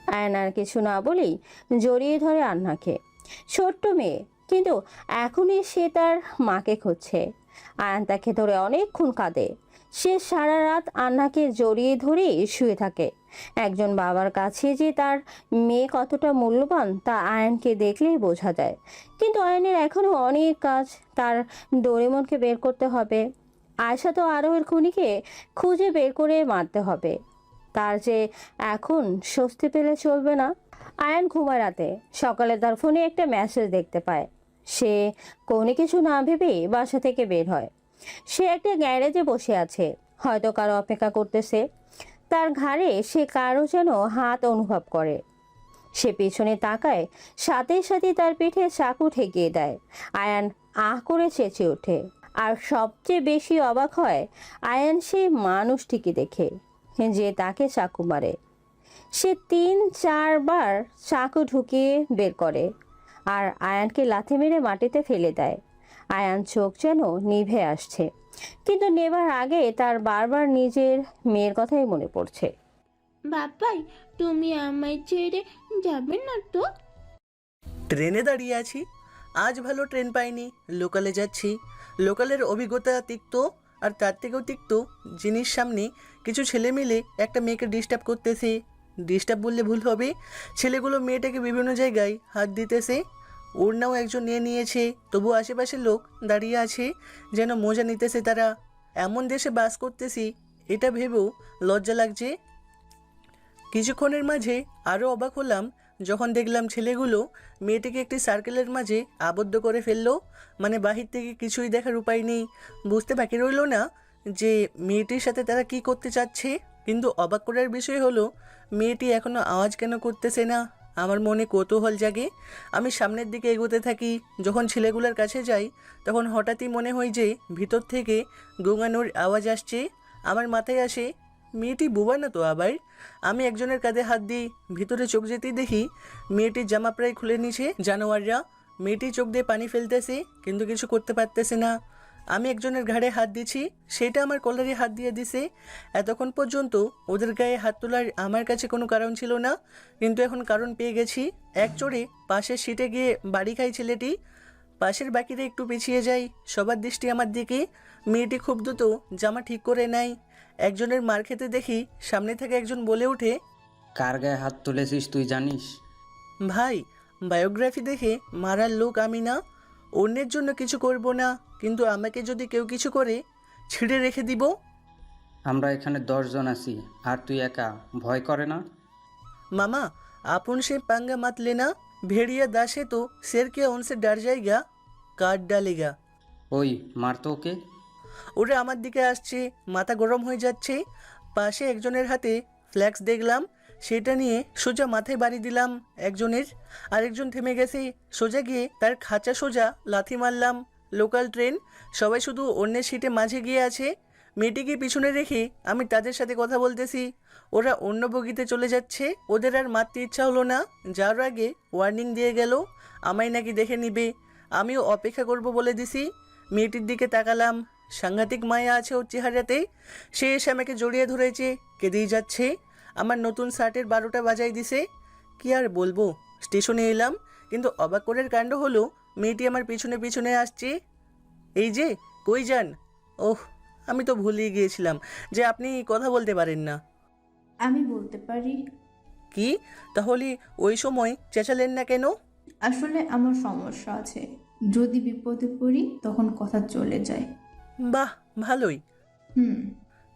আয়ান আর কিছু না বলেই জড়িয়ে ধরে আন্নাকে। ছোট্ট মেয়ে, কিন্তু এখনই সে তার মাকে খুঁজছে। আয়ান তাকে ধরে অনেকক্ষণ কাঁদে। সে সারা রাত আন্নাকে জড়িয়ে ধরেই শুয়ে থাকে। একজন বাবার কাছে যে তার মেয়ে কতটা মূল্যবান তা আয়ানকে দেখলেই বোঝা যায়। কিন্তু আয়ানের এখনও অনেক কাজ। তার ডোরেমনকে বের করতে হবে। আয়শা তো আরোহের খুনিকে খুঁজে বের করে মারতে হবে। তার যে এখন স্বস্তি পেলে চলবে না। আয়ান ঘুমায় রাতে। সকালে তার ফোনে একটা মেসেজ দেখতে পায়। সে কোনো কিছু না ভেবেই বাসা থেকে বের হয়। সে একটা গ্যারেজে বসে আছে, হয়তো কারো অপেক্ষা করতেছে। তার ঘাড়ে সে কারো যেন হাত অনুভব করে। সে পিছনে তাকায়, সাথে সাথে তার পিঠে চাকু ঠেকিয়ে দেয়। আয়ান আহ করে চেঁচে ওঠে। আর সবচেয়ে বেশি অবাক হয় আয়ান সেই মানুষটিকে দেখে যে তাকে চাকু মারে। সে 3-4 বার চাকু ঢুকিয়ে বের করে আর আয়ানকে লাথি মেরে মাটিতে ফেলে দেয়। আয়ান চোখ যেন নিভে আসছে, কিন্তু নেবার আগে তার বারবার নিজের মেয়ের কথাই মনে পড়ছে। বাবাই তুমি আমায় ছেড়ে যাবে না তো? ট্রেনে দাঁড়িয়ে আছি, আজ ভালো ট্রেন পাইনি, লোকালে যাচ্ছি। লোকালের অভিজ্ঞতা তিক্ত, আর তার থেকেও তিক্ত জিনিস সামনে কিছু ছেলে মিলে একটা মেয়েকে ডিস্টার্ব করতেছে। ডিস্টার্ব বললে ভুল হবে, ছেলেগুলো মেয়েটাকে বিভিন্ন জায়গায় হাত দিতেছে। ওর নাও একজন নিয়ে নিয়েছে, তবু আশেপাশের লোক দাঁড়িয়ে আছে যেন মজা নিতেছে তারা। এমন দেশে বাস করতেছি এটা ভেবেও লজ্জা লাগছে। কিছুক্ষণের মাঝে আরও অবাক হলাম যখন দেখলাম ছেলেগুলো মেয়েটিকে একটি সার্কেলের মাঝে আবদ্ধ করে ফেললো। মানে বাহির থেকে কিছুই দেখার উপায় নেই, বুঝতে বাকি রইল না যে মেয়েটির সাথে তারা কি করতে চাচ্ছে। কিন্তু অবাক করার বিষয় হলো মেয়েটি এখনও আওয়াজ কেন করতেছে না। আমার মনে কৌতূহল জাগে। আমি সামনের দিকে এগোতে থাকি। যখন ছেলেগুলোর কাছে যাই তখন হঠাৎই মনে হয় যে ভিতর থেকে গোঙানোর আওয়াজ আসছে। আমার মাথায় আসে মেয়েটি বোবা না তো আবার। আমি একজনের কাঁধে হাত দিই, ভিতরে চোখ যেতেই দেখি মেয়েটির জামা প্রায় খুলে নিছে জানোয়াররা। মেয়েটি চোখ দিয়ে পানি ফেলতেছে কিন্তু কিছু করতে পারতেছে না। আমি একজনের ঘাড়ে হাত দিচ্ছি, সেটা আমার কলারে হাত দিয়ে দিছে। এতক্ষণ পর্যন্ত ওদের গায়ে হাত তোলার আমার কাছে কোনো কারণ ছিল না, কিন্তু এখন কারণ পেয়ে গেছি। এক চড়ে পাশের সিটে গিয়ে বাড়ি খাই ছেলেটি। পাশের বাকিরা একটু পিছিয়ে যায়, সবার দৃষ্টি আমার দিকে। মেয়েটি খুব দ্রুত জামা ঠিক করে নেয়। একজনের মার খেতে দেখি সামনে থেকে একজন বলে ওঠে, কার গায়ে হাত তুলেছিস তুই জানিস? ভাই বায়োগ্রাফি দেখে মারার লোক আমি না, অন্যের জন্য কিছু করব না, কিন্তু আমাকে যদি কেউ কিছু করে ছিঁড়ে রেখে দিব। আমরা এখানে 10 জন আছি, আর তুই একা, ভয় করে না? मामा अपन से पंगा मत लेना, भेड़िया दास है तो शेर क्या उनसे डर जाएगा, काट डालेगा। ওই মার তো ওকে। ওরা আমার দিকে আসছে, মাথা গরম হয়ে যাচ্ছে। পাশে একজনের হাতে ফ্ল্যাক্স দেখলাম, সেটা নিয়ে সোজা মাথায় বাড়ি দিলাম একজনের। আরেকজন থেমে গেছে, সোজা গিয়ে তার খাঁচা সোজা লাথি মারলাম। লোকাল ট্রেন, সবাই শুধু অন্যের সিটে মাঝে গিয়ে আছে। মেয়েটিকে পিছনে রেখে আমি তাদের সাথে কথা বলতেছি। ওরা অন্য বগিতে চলে যাচ্ছে। ওদের আর মারতে ইচ্ছা হলো না, যাওয়ার আগে ওয়ার্নিং দিয়ে গেল আমায় নাকি দেখে নিবে। আমিও অপেক্ষা করব বলে দিছি। মেয়েটির দিকে তাকালাম, সাংঘাতিক মায়া আছে ওর চেহারাতে। সে এসে আমাকে জড়িয়ে ধরেছে, কেঁদেই যাচ্ছে। আমার নতুন শার্টের 12টা বাজাই দিছে। কি আর বলবো, স্টেশনে এলাম, কিন্তু অবাক করার কাণ্ড হলো মেয়েটি আমার পিছনে পিছনে আসছে। এই যে কই যান? ওহ, আমি তো ভুলেই গিয়েছিলাম যে আপনি কথা বলতে পারেন না। আমি বলতে পারি। কি তাহলে ওই সময় চেঁচালেন না কেন? আসলে আমার সমস্যা আছে, যদি বিপদে পড়ি তখন কথা চলে যায়। বাহ, ভালোই।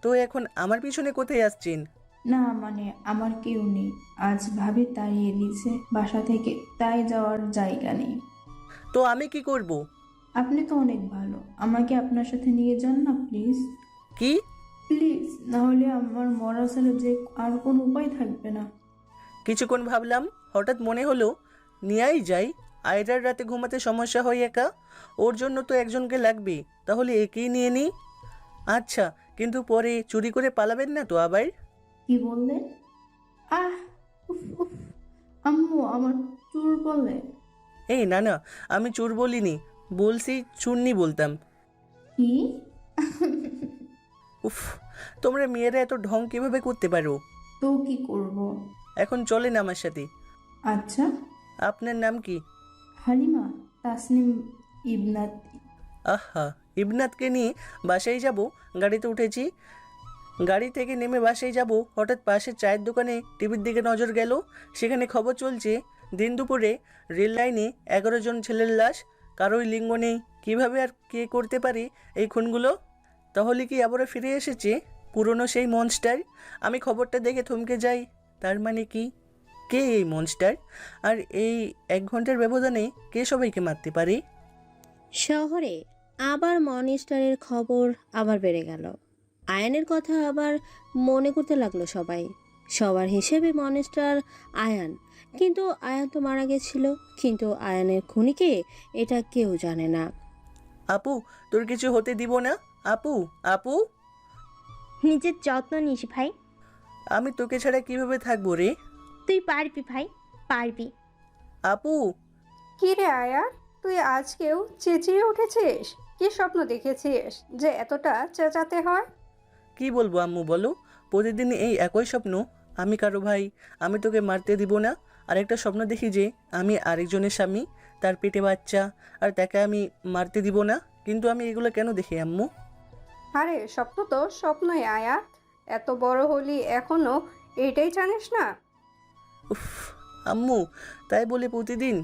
তো এখন আমার পিছনে কোথায় আসছেন? না মানে আমার কেউ নেই, আজ ভাবি তাড়িয়ে দিয়েছে বাসা থেকে, তাই যাওয়ার জায়গা নেই। তো আমি কি করব? আপনি তো অনেক ভালো, আমাকে আপনার সাথে নিয়ে যান না প্লিজ। কি? প্লিজ, নাহলে আমার মরা ছাড়া যে আর কোনো উপায় থাকবে না। কিছুক্ষণ ভাবলাম, হঠাৎ মনে হলো নিয়েই যাই। আয়রার রাতে ঘুমাতে সমস্যা হয় একা, ওর জন্য তো একজনকে লাগবে, তাহলে একেই নিয়ে নিই। আচ্ছা, কিন্তু পরে চুরি করে পালাবেন না তো আবার? কি বললেন? আহ উফ উফ, আম্মু আমার চুল বলে। এই না না, আমি চোর বলিনি, বলছি চুন্নি বলতাম। কি? উফ, তোমরা মেয়েরা এত ঢং কিভাবে করতে পারো? তো কি করব? এখন চলেন আমার সাথে। আচ্ছা। আপনার নাম কি? হালিমা তাসনিম ইবনাত। আহা, ইবনাতকে নিয়ে বাসায় যাব। গাড়িতে উঠেছি, গাড়ি থেকে নেমে বাসায় যাব, হঠাৎ পাশের চায়ের দোকানে টিভির দিকে নজর গেল। সেখানে খবর চলছে দিন দুপুরে রেল লাইনে 11 জন ছেলের লাশ, কারোই লিঙ্গ নেই। কীভাবে আর কে করতে পারে এই খুনগুলো? তাহলে কি আবারও ফিরে এসেছে পুরনো সেই মনস্টার? আমি খবরটা দেখে থমকে যাই। তার মানে কি, কে এই মনস্টার? আর এই 1 ঘন্টার ব্যবধানে কে সবাইকে মারতে পারে? শহরে আবার মনিস্টারের খবর আবার বেড়ে গেল। আয়ানের কথা আবার মনে করতে লাগলো সবাই। সবার হিসেবে মনিস্টার আয়ান, কিন্তু আয়ান তো মারা গেছিল। কিন্তু আয়ানের খুনিকে এটা কেউ জানে না। আপু, তোর কিছু হতে দিব না। আপু, আপু, নিজের যত্ন নিস ভাই। আমি তোকে ছাড়া কিভাবে থাকবো রে? তুই পারবি ভাই, পারবি। আপু। কি রে আয়া, তুই তুই আজকেও চেঁচিয়ে উঠেছিস? কি স্বপ্ন দেখেছিস যে এতটা চেঁচাতে হয়? কি বলবো আম্মু বলো, প্রতিদিন এই একই স্বপ্ন। আমি কারো ভাই, আমি তোকে মারতে দিব না। আরেকটা স্বপ্ন দেখি যে আমি আরেকজনের স্বামী, তার পেটে বাচ্চা, আর তাকে আমি মারতে দিব না। কিন্তু আমি এগুলো কেন দেখি আম্মু? আরে স্বপ্ন তো স্বপ্নই আয়াত, এত বড় হলি এখনো এইটাই জানিস না? উফ আম্মু, তাই বলে প্রতিদিন?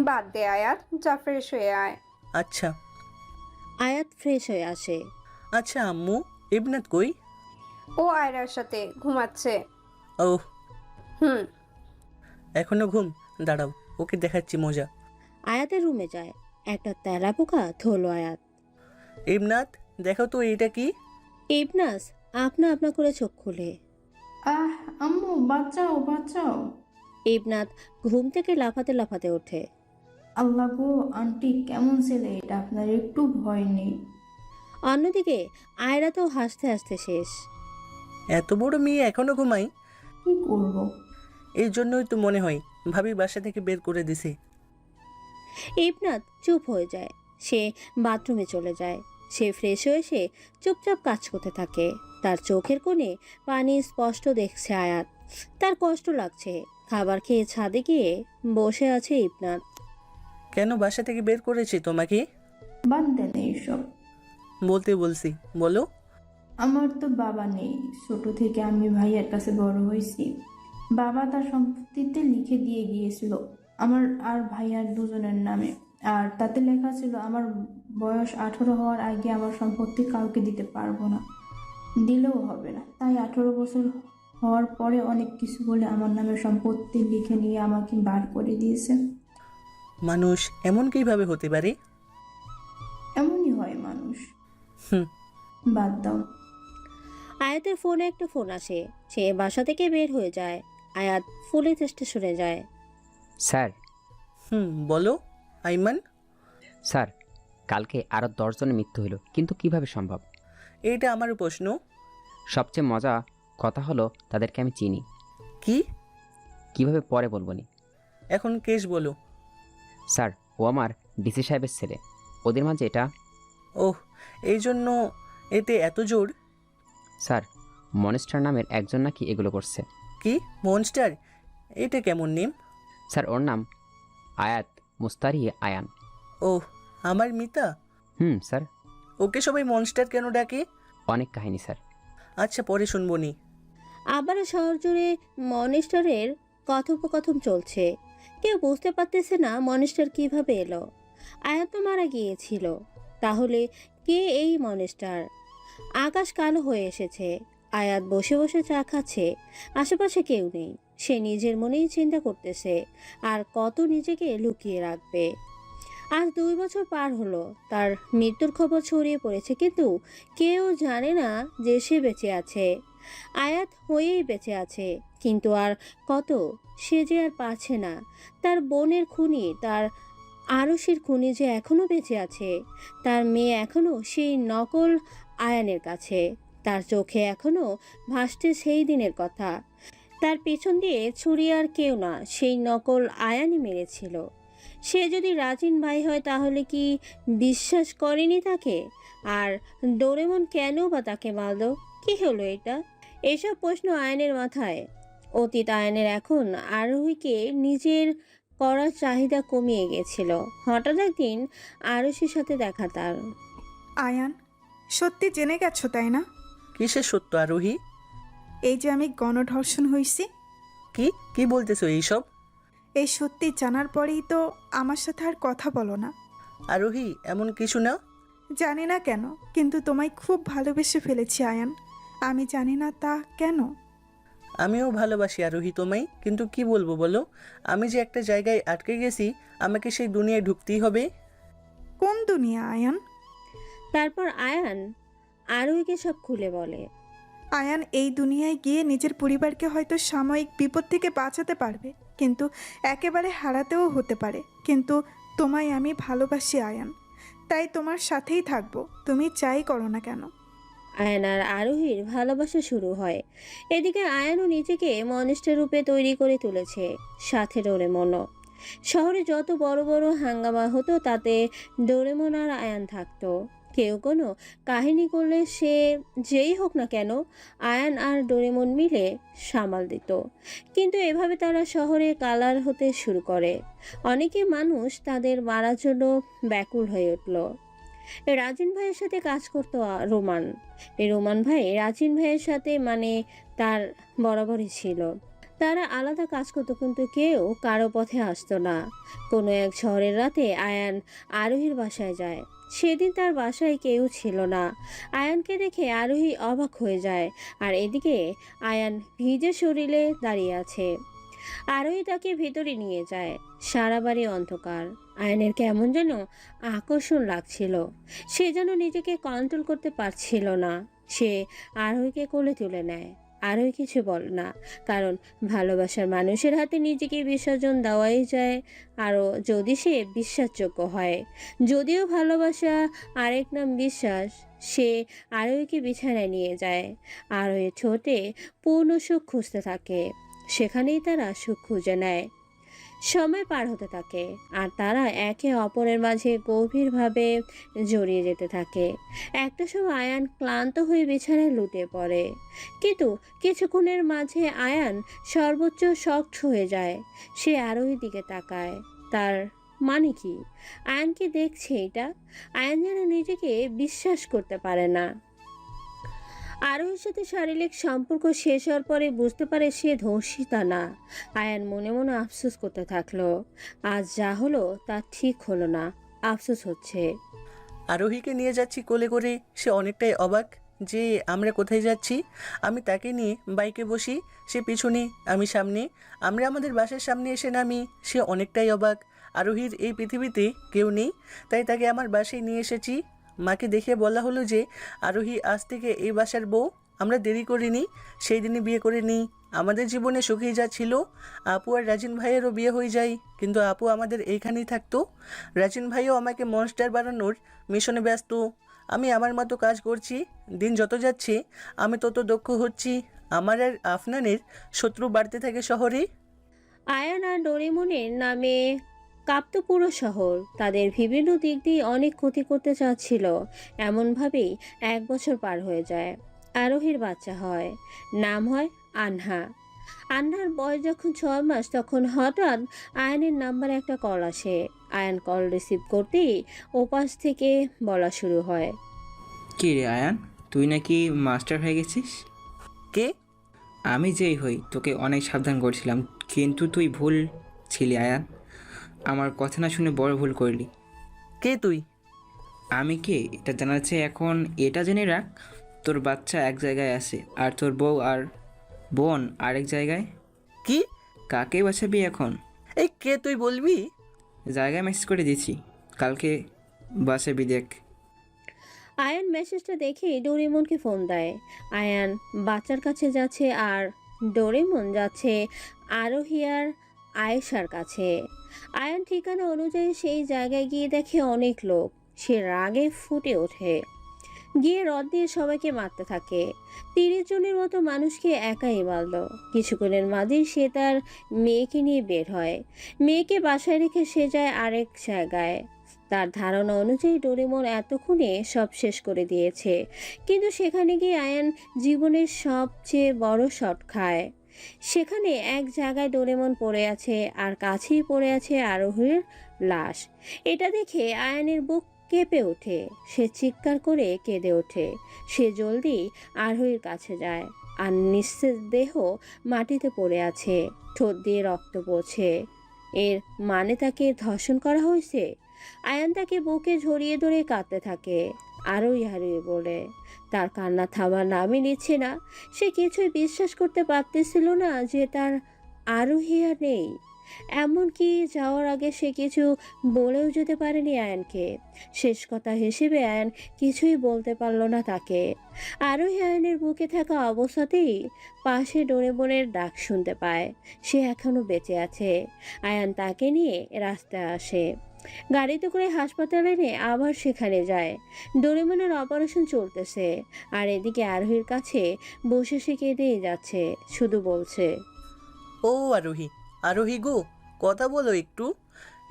বাদ দে আয়াত, যা ফ্রেশ হয়ে আয়। আচ্ছা। আয়াত ফ্রেশ হয়ে আসে। আচ্ছা আম্মু, ইবনাত কই? ও আয়রার সাথে ঘুমাচ্ছে। ও হুম। এখনো ঘুম? দাঁড়াও, ওকে দেখাচ্ছি মজা। আয়াতের রুমে যায়। একটা তেলাপোকা ধরল আয়াত। ইবনাত, দেখো তো এইটা কি? ইবনাস আপনা আপনা করে চোখ খুলে। আম্মু বাঁচাও বাঁচাও। ইবনাত ঘুম থেকে লাফাতে লাফাতে ওঠে। আল্লাহ গো আন্টি, কেমন ছেলে এটা, আপনার একটু ভয় নেই? অন্যদিকে আয়রা তো হাসতে হাসতে শেষ। এত বড় মেয়ে এখনো ঘুমাই? কি করব? এই জন্যই তো মনে হয় ভাবি বাসা থেকে বের করে দিছে। ইবনাত চুপ হয়ে যায়। সে বাথরুমে চলে যায়। সে ফ্রেশ হয়ে এসে চুপচাপ কাজ করতে থাকে। তার চোখের কোণে পানি স্পষ্ট দেখছে আয়াত। তার কষ্ট লাগছে। খাবার খেয়ে ছাদে গিয়ে বসে আছে ইবনাত। কেন বাসা থেকে বের করেছে তোমাকে? বাদ দেন এইসব। বলতে বলছি, বলো। আমার তো বাবা নেই, ছোট থেকে আমি ভাইয়ের কাছে বড় হয়েছি। বাবা তার সম্পত্তিতে লিখে দিয়ে গিয়েছিল আমার আর ভাইয়ার দুজনের নামে, আর তাতে লেখা ছিল আমার বয়স 18 হওয়ার আগে আমার সম্পত্তি কাউকে দিতে পারবো না, দিলেও হবে না। তাই 18 বছর হওয়ার পরে অনেক কিছু বলে আমার নামে সম্পত্তি লিখে নিয়ে আমাকে বার করে দিয়েছে। মানুষ এমন কিভাবে হতে পারে? এমনই হয় মানুষ। বাদ দাও। আয়াতের ফোনে একটা ফোন আসে। সে বাসা থেকে বের হয়ে যায়। আয়াত পুলিশ স্টেশনে যায়। স্যার। বলো আইমান। স্যার, কালকে আরও 10 জনের মৃত্যু হলো, কিন্তু কিভাবে সম্ভব? এইটা আমার প্রশ্ন। সবচেয়ে মজা কথা হলো তাদেরকে আমি চিনি। কি? কিভাবে পরে বলবো নি। এখন কেস বলো। স্যার, ও আমার ডিসি সাহেবের ছেলে। ওদের মাঝে এটা। ওহ, এই জন্য এতে এত জোর? স্যার, মনস্টার নামের একজন নাকি এগুলো করছে। কি মনস্টার? এটা কেমন নেম? স্যার, ওর নাম আয়াত মুস্তারি আয়ান। ওহ, আমার মিতা। স্যার। ওকে সবাই মনস্টার কেন ডাকে? অনেক কাহিনী স্যার। আচ্ছা, পরে শুনবো নি। আবারও শহর জুড়ে মনিস্টারের কথোপকথন চলছে। কেউ বুঝতে পারতেছে না মনিস্টার কিভাবে এলো। আয়াত তো মারা গিয়েছিল, তাহলে কে এই মনিস্টার? আকাশ কালো হয়ে এসেছে। আয়াত বসে বসে চা খাচ্ছে। আশেপাশে কেউ নেই। সে নিজের মনেই চিন্তা করতেছে আর কত নিজেকে লুকিয়ে রাখবে। আজ 2 বছর পার হলো। তার মৃত্যুর খবর ছড়িয়ে পড়েছে, কিন্তু কেউ জানে না যে সে বেঁচে আছে। আয়াত হয়েই বেঁচে আছে, কিন্তু আর কত? সে যে আর পারছে না। তার বোনের খুনি, তার আরশির খুনি যে এখনো বেঁচে আছে। তার মেয়ে এখনো সেই নকল আয়ানের কাছে। তার চোখে এখনো ভাসছে সেই দিনের কথা। তার পেছন দিয়ে ছুরি আর কেউ না, সেই নকল আয়ানই মেরেছিল। সে যদি রাজিন ভাই হয় তাহলে কি বিশ্বাস করেনি তাকে? আর ডোরেমন কেন বা তাকে মারল? কি হলো এটা? এসব প্রশ্ন আয়নের মাথায়। অতীত আয়নের এখন আরোহীকে নিজের করার চাহিদা কমিয়ে গেছিল। হঠাৎ একদিন আরুষির সাথে দেখা তার। আয়ান, সত্যি জেনে গেছো তাই না? কিসের সত্য আরোহী? এই যে আমি গণধর্ষণ হয়েছি। কি কি বলতেছো এইসব? এই সত্যি জানার পরেই তো আমার সাথে আর কথা বলো না। আরোহী, এমন কিছু না। জানি না কেন, কিন্তু তোমায় খুব ভালোবেসে ফেলেছি আয়ান। আমি জানি না তা কেন। আমিও ভালোবাসি আরোহী তোমায়, কিন্তু কি বলবো বলো? আমি যে একটা জায়গায় আটকে গেছি, আমাকে সেই দুনিয়ায় ঢুকতেই হবে। কোন দুনিয়া আয়ান? তারপর আয়ান আরোহীকে সব খুলে বলে। আয়ান এই দুনিয়ায় গিয়ে নিজের পরিবারকে হয়তো সাময়িক বিপদ থেকে বাঁচাতে পারবে, কিন্তু একেবারে হারাতেও হতে পারে। কিন্তু তোমায় আমি ভালোবাসি আয়ান, তাই তোমার সাথেই থাকবো, তুমি চাই করো না কেন। আয়ান আর আরোহীর ভালোবাসা শুরু হয়। এদিকে আয়ানও নিজেকে মনিষ্ঠ রূপে তৈরি করে তুলেছে, সাথে ডোরেমনও। শহরে যত বড় বড় হাঙ্গামা হতো তাতে ডোরেমন আর আয়ান থাকতো। কেউ কোনো কাহিনী করলে সে যেই হোক না কেন আয়ান আর ডোরেমন মিলে সামাল দিত। কিন্তু এভাবে তারা শহরে কালার হতে শুরু করে। অনেকে মানুষ তাদের মারার জন্য ব্যাকুল হয়ে উঠল। রাজিন ভাইয়ের সাথে কাজ করতো রোমান। এই রোমান ভাই রাজিন ভাইয়ের সাথে মানে তার বরাবরই ছিল। তারা আলাদা কাজ করতো কিন্তু কেউ কারো পথে আসতো না। কোনো এক ঝড়ের রাতে আয়ান আরোহীর বাসায় যায়। সেদিন তার বাসায় কেউ ছিল না। আয়ানকে দেখে আরোহী অবাক হয়ে যায়। আর এদিকে আয়ান ভিজে শরীরে দাঁড়িয়ে আছে। আরোহী তাকে ভেতরে নিয়ে যায়। সারা বাড়ি অন্ধকার। আয়ানের কেমন যেন আকর্ষণ লাগছিল। সে যেন নিজেকে কন্ট্রোল করতে পারছিল না। সে আরোহীকে কোলে তুলে নেয়। আরোহী কিছু বলে না, কারণ ভালোবাসার মানুষের হাতে নিজেকে বিসর্জন দেওয়াই যায়। আরও যদি সে বিশ্বাসযোগ্য হয়। যদিও ভালোবাসা আরেক নাম বিশ্বাস। সে আরোহীকে বিছানায় নিয়ে যায়। আরোহীর ঠোঁটে পূর্ণ সুখ খুঁজতে থাকে। সেখানেই তারা সুখ খুঁজে নেয়। সময় পার হতে থাকে আর তারা একে অপরের মাঝে গভীরভাবে জড়িয়ে যেতে থাকে। একটা সময় আয়ান ক্লান্ত হয়ে বিছানায় লুটে পড়ে। কিন্তু কিছুক্ষণের মাঝে আয়ান সর্বোচ্চ শক্ত হয়ে যায়। সে আরোহীর দিকে তাকায়। তার মানে কি আয়ান কি দেখছে এটা? আয়ান যেন নিজেকে বিশ্বাস করতে পারে না। আরোহীর সাথে শারীরিক সম্পর্ক শেষ হওয়ার পরে বুঝতে পারে সে ধর্ষিতা না। আয়ান মনে মনে আফসোস করতে থাকলো। আজ যা হলো তা ঠিক হলো না। আফসোস হচ্ছে। আরোহীকে নিয়ে যাচ্ছি কোলে করে। সে অনেকটাই অবাক যে আমরা কোথায় যাচ্ছি। আমি তাকে নিয়ে বাইকে বসি, সে পিছনে আমি সামনে। আমরা আমাদের বাসার সামনে এসে নামি। সে অনেকটাই অবাক। আরোহীর এই পৃথিবীতে কেউ নেই, তাই তাকে আমার বাসায় নিয়ে এসেছি। মাকে দেখে বলা হলো যে আরোহী আজ থেকে এই বাসার বউ। আমরা দেরি করিনি, সেই দিনই বিয়ে করে নিই। আমাদের জীবনে সুখী যা ছিল, আপু আর রাজিন ভাইয়েরও বিয়ে হয়ে যায়, কিন্তু আপু আমাদের এইখানেই থাকতো। রাজিন ভাইও আমাকে মনস্টার বানানোর মিশনে ব্যস্ত। আমি আমার মতো কাজ করছি। দিন যত যাচ্ছে আমি তত দক্ষ হচ্ছি। আমার আর আফনানের শত্রু বাড়তে থাকে শহরে। আয়ান আর ডোরেমনের নামে কাঁপতো পুরো শহর। তাদের বিভিন্ন দিক দিয়ে অনেক ক্ষতি করতে চাচ্ছিল। এমনভাবেই 1 বছর পার হয়ে যায়। আরোহীর বাচ্চা হয়। নাম হয় আনহা। আনহার বয়স যখন 6 মাস তখন হঠাৎ আয়ানের নাম্বারে একটা কল আসে। আয়ান কল রিসিভ করতেই ওপাশ থেকে বলা শুরু হয়, কি রে আয়ান, তুই নাকি মাস্টার হয়ে গেছিস? কে? আমি যেই হই তোকে অনেক সাবধান করছিলাম, কিন্তু তুই ভুল ছিলি আয়ান। আমার কথা না শুনে বড় ভুল করলি। কে তুই? আমি কে এটা জানার চেয়ে এখন এটা জেনে রাখ, তোর বাচ্চা এক জায়গায় আছে আর তোর বউ আর বোন আরেক জায়গায়। কি? কাকে বাঁচাবি এখন? এই কে তুই বলবি? জায়গায় মেসেজ করে দিচ্ছি, কালকে বাঁচাবি দেখ। আয়ান মেসেজটা দেখে ডোরেমনকে ফোন দেয়। আয়ান বাচ্চার কাছে যাচ্ছে আর ডোরেমন যাচ্ছে আরোহী আর আয়েশার কাছে। আয়ান ঠিকানা অনুযায়ী সেই জায়গায় গিয়ে দেখে অনেক লোক। সে রাগে ফুটে ওঠে। গিয়ে রড দিয়ে সবাইকে মারতে থাকে। 30 জনের মতো মানুষকে একাই মারল। কিছুক্ষণের মাঝেই সে তার মেয়েকে নিয়ে বের হয়। মেয়েকে বাসায় রেখে সে যায় আরেক জায়গায়। তার ধারণা অনুযায়ী ডোরেমন এতক্ষণে সব শেষ করে দিয়েছে, কিন্তু সেখানে গিয়ে আয়ান জীবনের সবচেয়ে বড় শট খায়। সেখানে এক জায়গায় ডোরেমন পড়ে আছে আর কাছেই পড়ে আছে আরোহীর লাশ। এটা দেখে আয়ানের বুক কেঁপে ওঠে। সে চিৎকার করে কেঁদে ওঠে। সে জলদি আরোহীর কাছে যায় আর নিঃশেষ দেহ মাটিতে পড়ে আছে, ঠোঁট দিয়ে রক্ত পড়ছে। এর মানে তাকে ধর্ষণ করা হয়েছে। আয়ান তাকে বুকে জড়িয়ে ধরে কাঁদতে থাকে। আরোহী বলে। তার কান্না থামার নামই নিচ্ছে না। সে কিছুই বিশ্বাস করতে পারতেছিল না যে তার আরোহী আর নেই। এমনকি যাওয়ার আগে সে কিছু বলেও যেতে পারেনি আয়ানকে। শেষ কথা হিসেবে আয়ান কিছুই বলতে পারল না তাকে। আরোহী আয়ানের বুকে থাকা অবস্থাতেই পাশে ডোরেমনের ডাক শুনতে পায়। সে এখনো বেঁচে আছে। আয়ান তাকে নিয়ে রাস্তায় আসে। গাড়িতে করে হাসপাতালে এনে আবার সেখানে যায়। ডোরেমনের অপারেশন চলতেছে আর এদিকে আরোহীর কাছে বসে সে কেঁদেই যাচ্ছে, শুধু বলছে, ও আরোহী, আরোহী গো, কথা বলো একটু।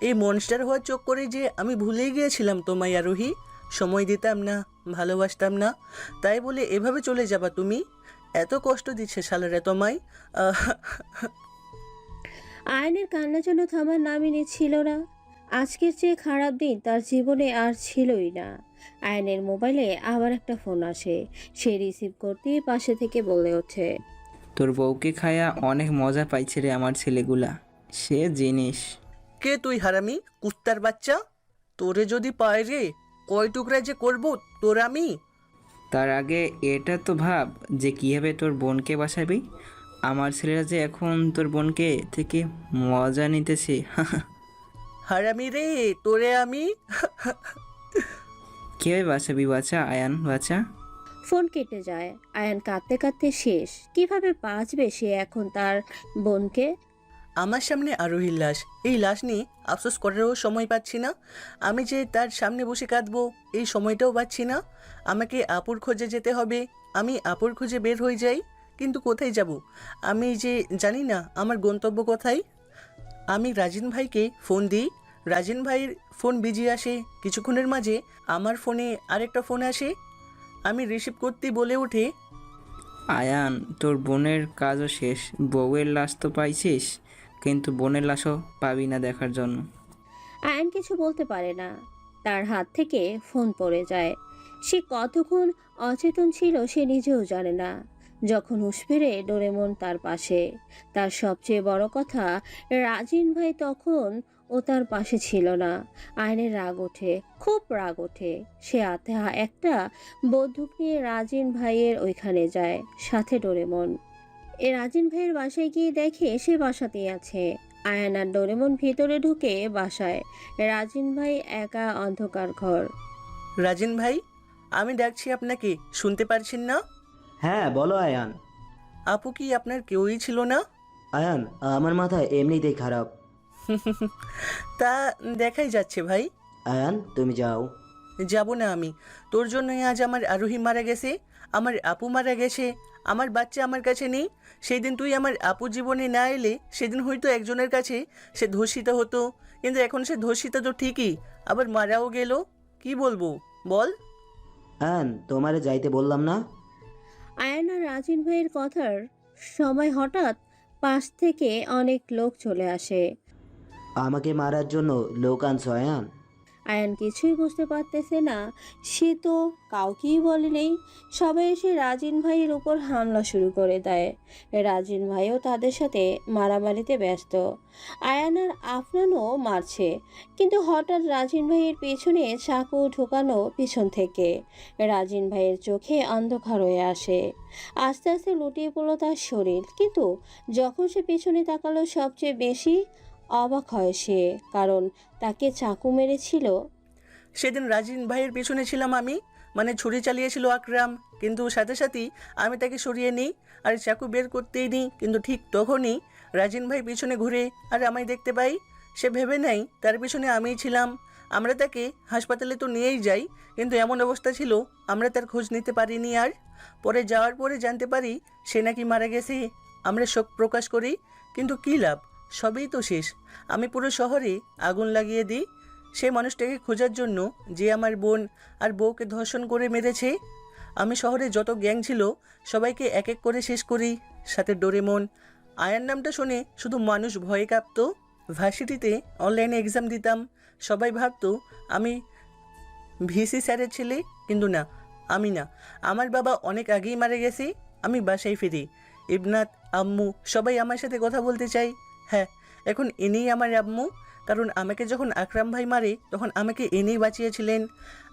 এই মনস্টার হওয়ার চক্করে যে আমি ভুলেই গিয়েছিলাম তোমায় আরোহী। সময় দিতাম না, ভালোবাসতাম না, তাই বলে এভাবে চলে যাবা তুমি? এত কষ্ট দিচ্ছে শালারা তোমায়। আয়নের কান্না যেন থামার নামই নিচ্ছিল না। আজকের চেয়ে খারাপ দিন তার জীবনে আর ছিলই না। আয়নের মোবাইলে আবার একটা ফোন আসে। সে রিসিভ করতেই পাশে থেকে বলে ওঠে, তোর বউকে খায়া অনেক মজা পাইছে রে আমার ছেলেগুলা, সে জিনিস। কে তুই হারামি কুত্তার বাচ্চা? তোরে যদি পায় রে, কয় টুকরা যে করবো তোর আমি। তার আগে এটা তো ভাব যে কীভাবে তোর বোনকে বাঁচাবি। আমার ছেলেরা যে এখন তোর বোনকে থেকে মজা নিতেছে। হারামি রে তোরে আমি। কীভাবে বাঁচাবি বাচ্চা, আয়ান বাচ্চা? ফোন কেটে যায়। আয়ান কাঁদতে কাঁদতে শেষ। কিভাবে বাঁচবে সে এখন তার বোনকে? আমার সামনে আরোহীর লাশ, এই লাশ নিয়ে আফসোস করারও সময় পাচ্ছি না। আমি যে তার সামনে বসে কাঁদবো এই সময়টাও পাচ্ছি না। আমাকে আপুর খোঁজে যেতে হবে। আমি আপুর খোঁজে বের হয়ে যাই, কিন্তু কোথায় যাব? আমি যে জানি না আমার গন্তব্য কোথায়। আমি রাজিন ভাইকে ফোন দিই, রাজিন ভাইয়ের ফোন বিজি আসে। কিছুক্ষণের মাঝে আমার ফোনে আরেকটা ফোন আসে। আমি রিসিভ করতে বলে উঠে, আয়ান, তোর বোনের কাজও শেষ। বউয়ের লাশ তো পাইছিস, কিন্তু বোনের লাশও পাবি না দেখার জন্য। আয়ান কিছু বলতে পারে না। তার হাত থেকে ফোন পড়ে যায়। সে কতক্ষণ অচেতন ছিল সে নিজেও জানে না। যখন হুঁশ ফেরে ডোরেমন তার পাশে। তার সবচেয়ে বড় কথা, রাজিন ভাই তখন ও তার পাশে ছিল না। আয়নের রাগ ওঠে, খুব রাগ ওঠে। সে একটা বন্দুক নিয়ে রাজিন ভাইয়ের ওইখানে যায়, সাথে ডোরেমন। রাজিন ভাইয়ের বাসায় গিয়ে দেখে সে বাসাতেই আছে। আয়ান আর ডোরেমন ভিতরে ঢুকে বাসায়। রাজিন ভাই একা, অন্ধকার ঘর। রাজিন ভাই, আমি ডাকছি আপনাকে, শুনতে পারছেন না? হ্যাঁ বলো আয়ান। আপু কি আপনার কেউই ছিল না? আয়ান, আমার মাথা এমনিতেই খারাপ। তা দেখাই যাচ্ছে ভাই। আয়ান তুমি যাও। যাব না আমি। তোর জন্যই আজ আমার আরোহী মারা গেছে, আমার আপু মারা গেছে, আমার বাচ্চা আমার কাছে নেই। সেই দিন তুই আমার আপু জীবনে না এলে সেদিন হয়তো একজনের কাছে সে ধর্ষিত হতো, কিন্তু এখন সে ধর্ষিত তো ঠিকই, আবার মারাও গেল। কি বলবো বল? আয়ান, তোমারে যাইতে বললাম না? আয়ান আর রাজিন ভাইয়ের কথার সময় হঠাৎ পাশ থেকে অনেক লোক চলে আসে। আমাকে মারার জন্য লোক আনছো আয়ান? আয়ান কিছুই বুঝতে পারতেছে না। সে তো কাউকেই বলেনি। সবাই এসে রাজিন ভাইয়ের উপর হামলা শুরু করে দেয়। রাজিন ভাইও তাদের সাথে মারামারিতে ব্যস্ত। আয়ান আর আফনানও মারছে, কিন্তু হঠাৎ রাজিন ভাইয়ের পেছনে চাকু ঢোকানো পিছন থেকে। রাজিন ভাইয়ের চোখে অন্ধকার হয়ে আসে। আস্তে আস্তে লুটিয়ে পড়লো তার শরীর। কিন্তু যখন সে পেছনে তাকালো সবচেয়ে বেশি অবাক হয় সে, কারণ তাকে চাকু মেরেছিল। সেদিন রাজিন ভাইয়ের পেছনে ছিলাম আমি, মানে ছুরি চালিয়েছিল আকরাম, কিন্তু সাথে সাথেই আমি তাকে সরিয়ে নিই আর চাকু বের করতেই নিই, কিন্তু ঠিক তখনই রাজিন ভাই পিছনে ঘুরে আর আমায় দেখতে পাই। সে ভেবে নেয় তার পিছনে আমিই ছিলাম। আমরা তাকে হাসপাতালে তো নিয়েই যাই, কিন্তু এমন অবস্থা ছিল আমরা তার খোঁজ নিতে পারিনি। আর পরে যাওয়ার পরে জানতে পারি সে নাকি মারা গেছে। আমরা শোক প্রকাশ করি, কিন্তু কী লাভ? সবই তো শেষ। আমি পুরো শহরে আগুন লাগিয়ে দিই সেই মানুষটাকে খোঁজার জন্য যে আমার বোন আর বউকে ধর্ষণ করে মেরেছে। আমি শহরে যত গ্যাং ছিল সবাইকে এক এক করে শেষ করি, সাথে ডোরেমন। আয়ার নামটা শুনে শুধু মানুষ ভয়ে কাঁপত। ভার্সিটিতে অনলাইনে এক্সাম দিতাম, সবাই ভাবতো আমি ভিসি স্যারের ছেলে, কিন্তু না, আমি না। আমার বাবা অনেক আগেই মারা গেছে। আমি বাসায় ফিরি, ইবনাত, আম্মু সবাই আমার সাথে কথা বলতে চাই। হ্যাঁ, এখন এনেই আমার আম্মু, কারণ আমাকে যখন আকরাম ভাই মারে তখন আমাকে এনেই বাঁচিয়েছিলেন।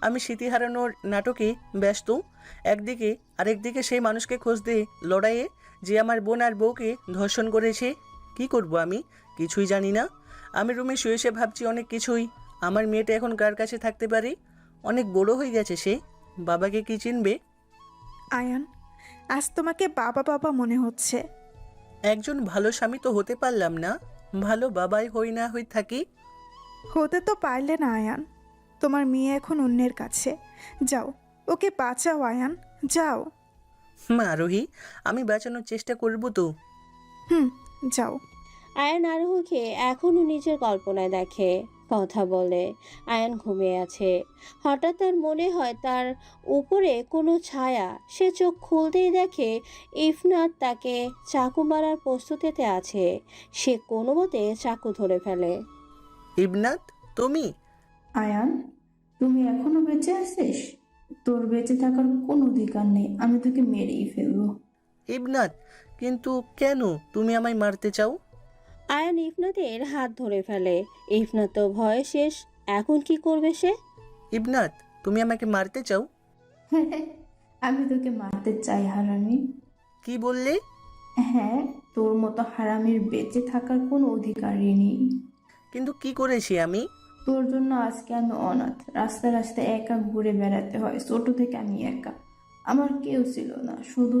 আমি স্মৃতি হারানোর নাটকে ব্যস্ত একদিকে, আরেকদিকে সেই মানুষকে খুঁজতে লড়াইয়ে যে আমার বোন আর বউকে ধর্ষণ করেছে। কি করব আমি? কিছুই জানি না। আমি রুমে শুয়ে শুয়ে ভাবছি অনেক কিছুই। আমার মেয়েটা এখন কার কাছে থাকতে পারে? অনেক বড় হয়ে গেছে সে, বাবাকে কি চিনবে? আয়ান, আজ তোমাকে বাবা বাবা মনে হচ্ছে। একজন ভালো স্বামী তো হতে পারলাম না, ভালো বাবাই হই না হই থাকি। হতে তো পারলে না আয়ান। তোমার মেয়ে এখন অন্যের কাছে। যাও, ওকে বাঁচাও আয়ান, যাও। মা আরোহী, আমি বাঁচানোর চেষ্টা করব তো। যাও। আয়ান আরোহীকে এখনও নিজের কল্পনায় দেখে, কথা বলে। আয়ান ঘুমিয়ে আছে। হঠাৎ তার মনে হয় তার উপরে কোনো ছায়া। সে চোখ খুলতেই দেখে ইফনাত তাকে চাকু মারার প্রস্তুতিতে আছে। সে কোনো মতে চাকু ধরে ফেলে। ইবনাত, তুমি? আয়ান, তুমি এখনো বেঁচে আছিস? তোর বেঁচে থাকার কোনো অধিকার নেই, আমি তোকে মেরেই ফেলবো। ইবনাত, কিন্তু কেন তুমি আমায় মারতে চাও? আয়ান ইফনাতের হাত ধরে ফেলে। ইফনাত তো ভয়ে শেষ। এখন কি করবে সে? ইবনাত, তুমি আমাকে মারতে চাও? আমি তোকে মারতে চাই হারামি। কি বললে? হ্যাঁ, তোর মতো হারামির বেঁচে থাকার কোনো অধিকারই নেই। কিন্তু কি করেছি আমি? তোর জন্য আজকে আমি অনাথ, রাস্তায় রাস্তায় একা ঘুরে বেড়াতে হয়। ছোট থেকে আমি একা, আমার কেউ ছিল না, শুধু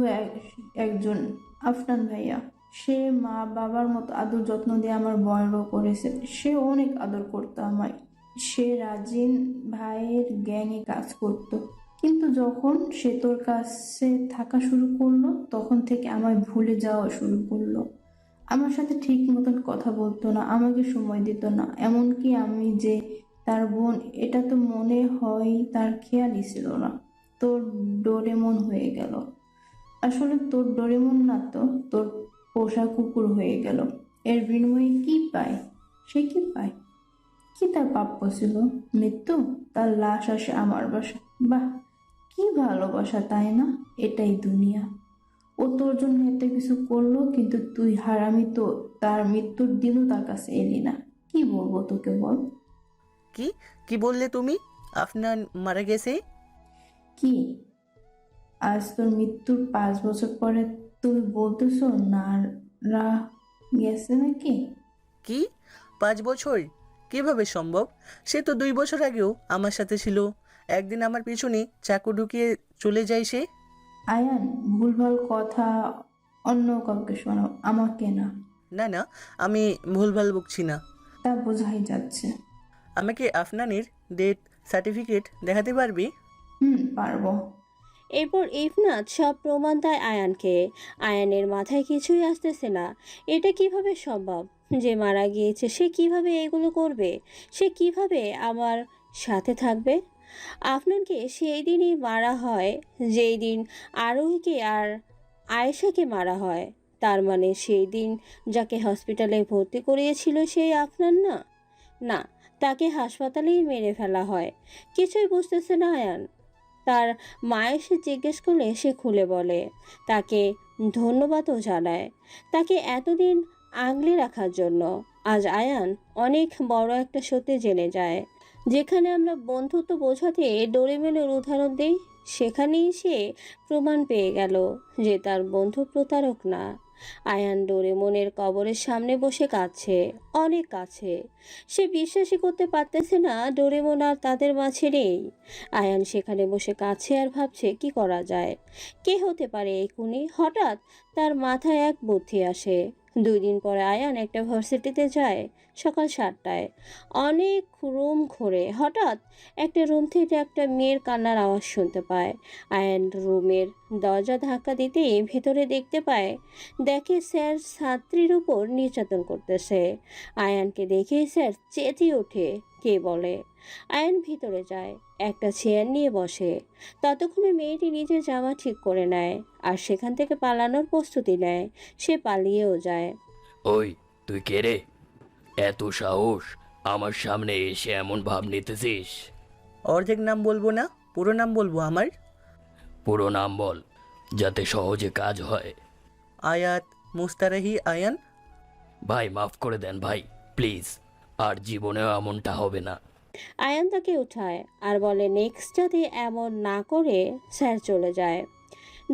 একজন আফনান ভাইয়া। সে মা বাবার মতো আদর যত্ন দিয়ে আমার বড় করেছে। সে অনেক আদর করতো আমায়। সে রাজিন ভাইয়ের গ্যাংয়ে কাজ করতো, কিন্তু যখন সে তোর কাছে থাকা শুরু করলো তখন থেকে আমায় ভুলে যাওয়া শুরু করলো। আমার সাথে ঠিক মতন কথা বলতো না, আমাকে সময় দিত না। এমনকি আমি যে তার বোন এটা তো মনে হয় তার খেয়ালই ছিল না। তোর ডোরেমন হয়ে গেল। আসলে তোর ডোরেমন না তো, তোর পোষা কুকুর হয়ে গেল। এর বিনিময়ে কি পায়? সে কি পায়? কি তার প্রাপ্য ছিল? মৃত্যু? তার লাশ আসে আমার বাসা। বাহ, কি ভালোবাসা, তাই না? এটাই দুনিয়া। ও তোর জন্য এত কিছু করলো, কিন্তু তুই হারামি তো তার মৃত্যুর দিনও তার কাছে এলি না। কি বলবো তোকে বল? কি কি বললে তুমি? আফনান মারা গেছে? কি আজ তোর মৃত্যুর 5 বছর পরে তুই বলতেছো না গেছে নাকি? কি 5 বছর? কিভাবে সম্ভব? সে তো 2 বছর আগেও আমার সাথে ছিল। একদিন আমার পিছনে চাকু ঢুকিয়ে চলে যায় সে। আয়ান, ভুলভাল কথা অন্য কাউকে শোনাও, আমাকে না। না না, আমি ভুলভাল বকছি না। তা বোঝাই যাচ্ছে। আমাকে আফনানের ডেথ সার্টিফিকেট দেখাতে পারবি? পারবো। এরপর ইফনাত সব প্রমাণ দেয় আয়ানকে। আয়ানের মাথায় কিছুই আসতেছে না। এটা কিভাবে সম্ভব যে মারা গিয়েছে? সে কিভাবে এগুলো করবে? সে কিভাবে আমার সাথে থাকবে? আফনানকে সেই দিনই মারা হয় যেই দিন আরোহীকে আর আয়েশাকে মারা হয়। তার মানে সেই দিন যাকে হসপিটালে ভর্তি করিয়েছিল সেই আফনান না? না, তাকে হাসপাতালেই মেরে ফেলা হয়। কিছুই বুঝতেছে না আয়ান। তার মা এসে জিজ্ঞেস করলে সে খুলে বলে, তাকে ধন্যবাদও জানায় তাকে এতদিন আগলে রাখার জন্য। আজ আয়ান অনেক বড় একটা সত্যি জেনে যায়। যেখানে আমরা বন্ধুত্ব বোঝাতে ডোরেমনের উদাহরণ দিই, সেখানেই সে প্রমাণ পেয়ে গেল যে তার বন্ধু প্রতারক না। আয়ান ডোরেমনের কবরের সামনে বসে কাঁদছে, অনেক কাছে। সে বিশ্বাসই করতে পারতেছে না ডোরেমন আর তাদের মাঝে নেই। আয়ান সেখানে বসে কাঁদছে আর ভাবছে কি করা যায়, কে হতে পারে এই খুনি। হঠাৎ তার মাথায় এক বুদ্ধি আসে। 2 দিন পরে আয়ান একটা ভার্সিটিতে যায় সকাল 7টায়। অনেক রুম ঘোরে। হঠাৎ একটা রুম থেকে একটা মেয়ের কান্নার আওয়াজ শুনতে পায়। আয়ান রুমের দরজা ধাক্কা দিতেই ভেতরে দেখতে পায়, দেখে স্যার ছাত্রীর উপর নির্যাতন করতেছে। আয়ানকে দেখে স্যার চেঁচিয়ে ওঠে, কে বলে। আয়ান ভিতরে যায়, একটা চেয়ার নিয়ে বসে। ততক্ষণে মেয়েটি নিজের জামা ঠিক করে নেয় আর সেখান থেকে পালানোর প্রস্তুতি নেয়। সে পালিয়েও যায়। ওই, তুই কে রে? এত সাহস আমার সামনে এসে এমন ভাব নিতেছিস? অর্ধেক নাম বলবো না, পুরো নাম বলবো আমার। পুরো নাম বল, যাতে সহজে কাজ হয়। আয়াত মুস্তারাহি আয়ান। ভাই মাফ করে দেন ভাই, প্লিজ, আর জীবনেও এমনটা হবে না। আয়ান তাকে উঠায় আর বলে নেক্সট যাতে এমন না করে। স্যার চলে যায়।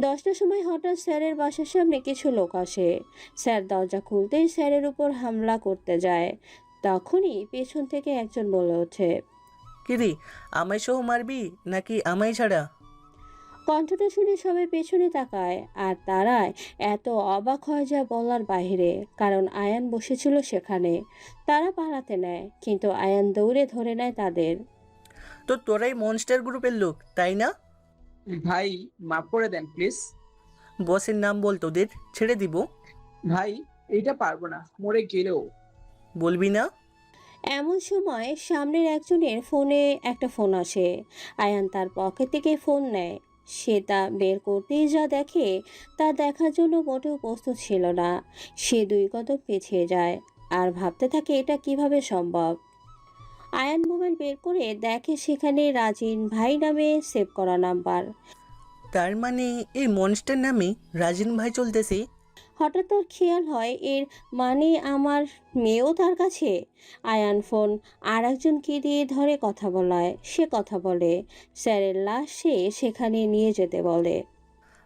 10টার সময় হঠাৎ স্যারের বাসার সামনে কিছু লোক আসে। স্যার দরজা খুলতেই স্যারের উপর হামলা করতে যায়। তখনই পেছন থেকে একজন বলে ওঠে, কিরে, আমায় সহ মারবি নাকি আমায় ছাড়া? কণ্ঠটা শুনে সবাই পেছনে তাকায় আর তারাই এত অবাক হয় যা বলার বাইরে, কারণ আয়ান বসেছিল সেখানে। তারা পালাতে নেয়, কিন্তু আয়ান দৌড়ে ধরে নেয় তাদের। তো তোরাই মনস্টার গ্রুপের লোক, তাই না? ভাই মাফ করে দেন প্লিজ। বসের নাম বল, তোদের ছেড়ে দিব। ভাই এইটা পারবো না, মরে গেলেও। বলবি না? এমন সময় সামনের একজনের ফোনে একটা ফোন আসে। আয়ান তার পকেট থেকে ফোন নেয়। সে তা বের করতেই যা দেখে তা দেখার জন্য মোটেও প্রস্তুত ছিল না। সে 2 কদম পিছিয়ে যায় আর ভাবতে থাকে এটা কিভাবে সম্ভব। আয়ান মোবাইল বের করে দেখে সেখানে রাজিন ভাই নামে সেভ করা নাম্বার। তার মানে এই মনস্টার নামে রাজিন ভাই চলতেছে। হঠাৎ তার খেয়াল হয় এর মানে আমার মেয়েও তার কাছে। আয়ান ফোন আর একজনকে দিয়ে ধরে কথা বলায়। সে কথা বলে, স্যারের লাশ সে সেখানে নিয়ে যেতে বলে।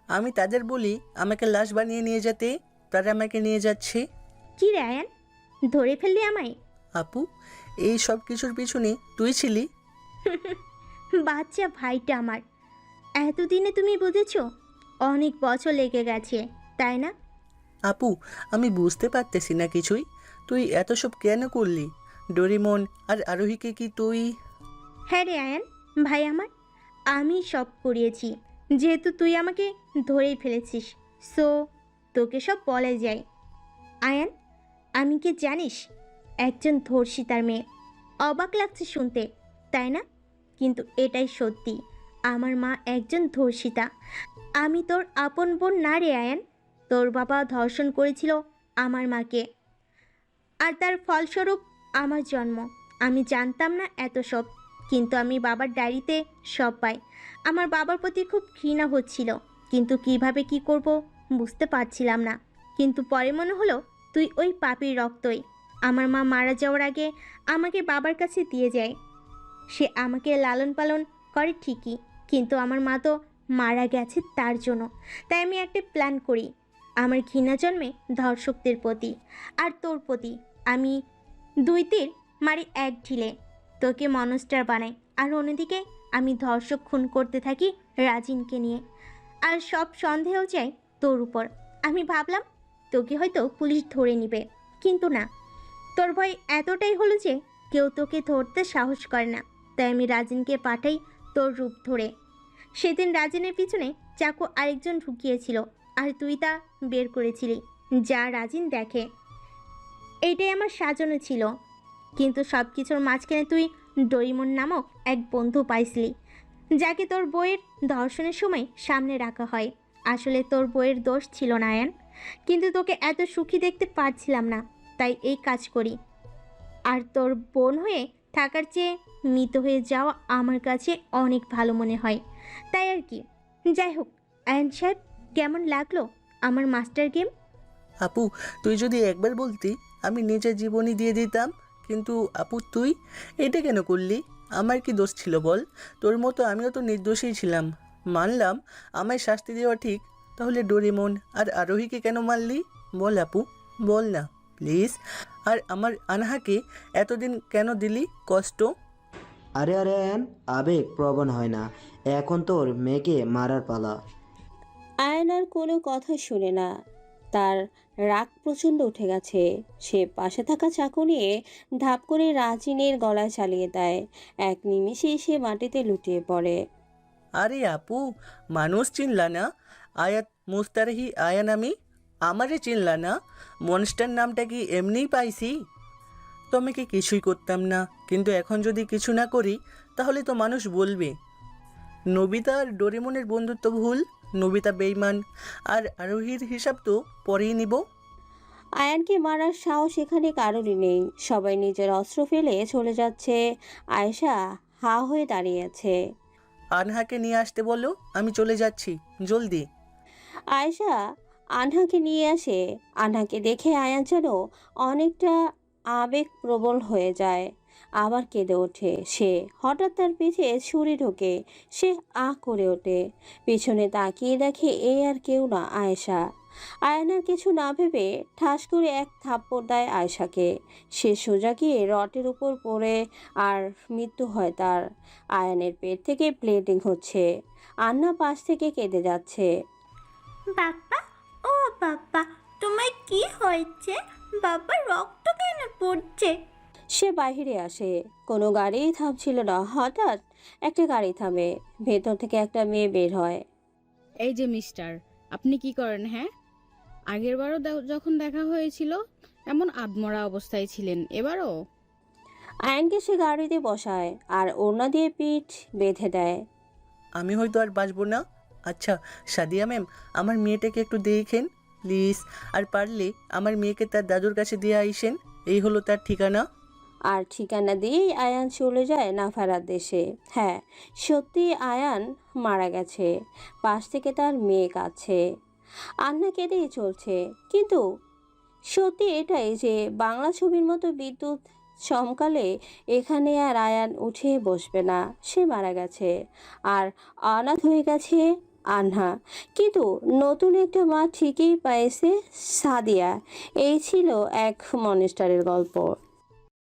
আমি তাদের বলি আমাকে লাশ বানিয়ে নিয়ে যেতে, তারা আমাকে নিয়ে যাচ্ছে। কি রে আয়ান, ধরে ফেললি আমায়? আপু, এই সব কিছুর পিছনে তুই ছিলি। বাচ্চা ভাইটা আমার। এতদিনে তুমি বুঝেছো? অনেক বছর লেগে গেছে, তাই না? আপু, আমি বুঝতে পারতেছি না কিছুই। তুই এত সব কেন করলি? ডোরেমন আর আরোহীকে কি তুই? হ্যাঁ রে আয়ান, ভাই আমার, আমি সব করিয়েছি। যেহেতু তুই আমাকে ধরেই ফেলেছিস, সো তোকে সব বলা যায়। আয়ান, আমি কি জানিস? একজন ধর্ষিতার মেয়ে। অবাক লাগছে শুনতে, তাই না? কিন্তু এটাই সত্যি। আমার মা একজন ধর্ষিতা। আমি তোর আপন বোন না রে আয়ান। তোর বাবা ধর্ষণ করেছিল আমার মাকে, আর তার ফলস্বরূপ আমার জন্ম। আমি জানতাম না এত সব, কিন্তু আমি বাবার ডায়েরিতে সব পাই। আমার বাবার প্রতি খুব ঘৃণা হচ্ছিল, কিন্তু কিভাবে কি করব বুঝতে পারছিলাম না। কিন্তু পরে মনে হলো তুই ওই পাপির রক্তই। আমার মা মারা যাওয়ার আগে আমাকে বাবার কাছে দিয়ে যায়। সে আমাকে লালন পালন করে ঠিকই, কিন্তু আমার মা তো মারা গেছে তার জন্য। তাই আমি একটা প্ল্যান করি। আমার ঘৃণা জন্মে ধর্ষকদের প্রতি আর তোর প্রতি। আমি 2 তীর মারি 1 ঢিলে। তোকে মনস্টার বানাই, আর অন্যদিকে আমি ধর্ষক খুন করতে থাকি রাজিনকে নিয়ে। আর সব সন্দেহ চাই তোর উপর। আমি ভাবলাম তোকে হয়তো পুলিশ ধরে নিবে, কিন্তু না। তোর ভয় এতটাই হলো যে কেউ তোকে ধরতে সাহস করে না। তাই আমি রাজিনকে পাঠাই তোর রূপ ধরে। সেদিন রাজিনের পিছনে চাকু আরেকজন ঢুকিয়েছিল, আর তুই তা বের করেছিলি, যা রাজিন দেখে। এইটাই আমার সাজানো ছিল। কিন্তু সব কিছুর মাঝখানে তুই ডোরিমন নামক এক বন্ধু পাইছিলি, যাকে তোর বইয়ের ধর্ষণের সময় সামনে রাখা হয়। আসলে তোর বইয়ের দোষ ছিল না আয়ান, কিন্তু তোকে এত সুখী দেখতে পারছিলাম না, তাই এই কাজ করি। আর তোর বোন হয়ে থাকার চেয়ে মৃত হয়ে যাওয়া আমার কাছে অনেক ভালো মনে হয়, তাই আর কি। যাই হোক আয়ান সাহেব, কেমন লাগলো আমার মাস্টার গেম? আপু, তুই যদি একবার বলতি আমি নিজের জীবনই দিয়ে দিতাম। কিন্তু আপু, তুই এটা কেন করলি? আমার কি দোষ ছিল বল? তোর মতো আমিও তো নির্দোষী ছিলাম। মানলাম আমায় শাস্তি দেওয়া ঠিক, তাহলে ডোরেমন আর আরোহীকে কেন মারলি? বল আপু, বল না প্লিজ। আর আমার আনহাকে এতদিন কেন দিলি কষ্ট? আরে আরে আয়ান, আবেগ প্রবণ হয় না। এখন তোর মেয়েকে মারার পালা। আয়ান আর কোনো কথা শুনে না। তার রাগ প্রচণ্ড উঠে গেছে। সে পাশে থাকা চাকু নিয়ে ধাপ করে রাজিনের গলায় চালিয়ে দেয়। এক নিমিষেই সে মাটিতে লুটিয়ে পড়ে। আরে আপু, মানুষ চিনলা না? আয়াত মুস্তারহি আয়ান আমি। আমারে চিনলা না? মনস্টার নামটা কি এমনিই পাইছি? তোমাকে কিছুই করতাম না, কিন্তু এখন যদি কিছু না করি তাহলে তো মানুষ বলবে নবিতা আর ডোরেমনের বন্ধুত্ব ভুল, নবিতা বেইমান, আর আরোহীর হিসাব তো পরেই নিব। আয়ানকে মারার সাহস এখানে কারোরই নেই। সবাই নিজের অস্ত্র ফেলে চলে যাচ্ছে। আয়েশা হা হয়ে দাঁড়িয়ে আছে। আনহাকে নিয়ে আসতে বলো, আমি চলে যাচ্ছি, জলদি। আয়েশা আনহাকে নিয়ে আসে। আনহাকে দেখে আয়ান যেন অনেকটা আবেগপ্রবল হয়ে যায়, আবার কেঁদে ওঠে সে। হঠাৎ তার পিঠে ছুরি ঢোকে। সে আহ করে ওঠে। পিছনে তাকিয়ে দেখে এই আর কেউ না, আয়েশা। আয়নার কিছু না ভেবে ঠাস করে এক থাপ্পড় দেয় আয়েশাকে। সে সোজা গিয়ে রটের উপর পড়ে আর মৃত্যু হয় তার। আয়ানের পেট থেকে ব্লিডিং হচ্ছে। আন্না পাশ থেকে কেঁদে যাচ্ছে। বাবা, ও বাবা, তোমার কি হয়েছে? বাবা, রক্ত কেন পড়ছে? সে বাহিরে আসে। কোনো গাড়িই থামছিল না। হঠাৎ একটা গাড়ি থামে। ভেতর থেকে একটা মেয়ে বের হয়। এই যে মিস্টার, আপনি কি করেন? হ্যাঁ, আগেরবারও যখন দেখা হয়েছিল এমন আধমরা অবস্থায় ছিলেন, এবারও? আয়ানকে সে গাড়িতে বসায় আর ওড়না দিয়ে পিঠ বেঁধে দেয়। আমি হয়তো আর বাঁচবো না। আচ্ছা সাদিয়া ম্যাম, আমার মেয়েটাকে একটু দেখেন প্লিজ, আর পারলে আমার মেয়েকে তার দাদুর কাছে দিয়ে আইসেন। এই হলো তার ঠিকানা। আর ঠিকানা দিয়েই আয়ান চলে যায় না ফেরার দেশে। হ্যাঁ, সত্যি আয়ান মারা গেছে। পাশ থেকে তার মেয়ে কাঁদছে, আন্না কেঁদেই চলছে। কিন্তু সত্যি এটাই যে বাংলা ছবির মতো বিদ্যুৎ চমকালে এখানে আর আয়ান উঠে বসবে না, সে মারা গেছে আর অনাথ হয়ে গেছে আন্না। কিন্তু নতুন একটা মা ঠিকই পাইছে সাদিয়া। এই ছিল এক মনস্টারের গল্প।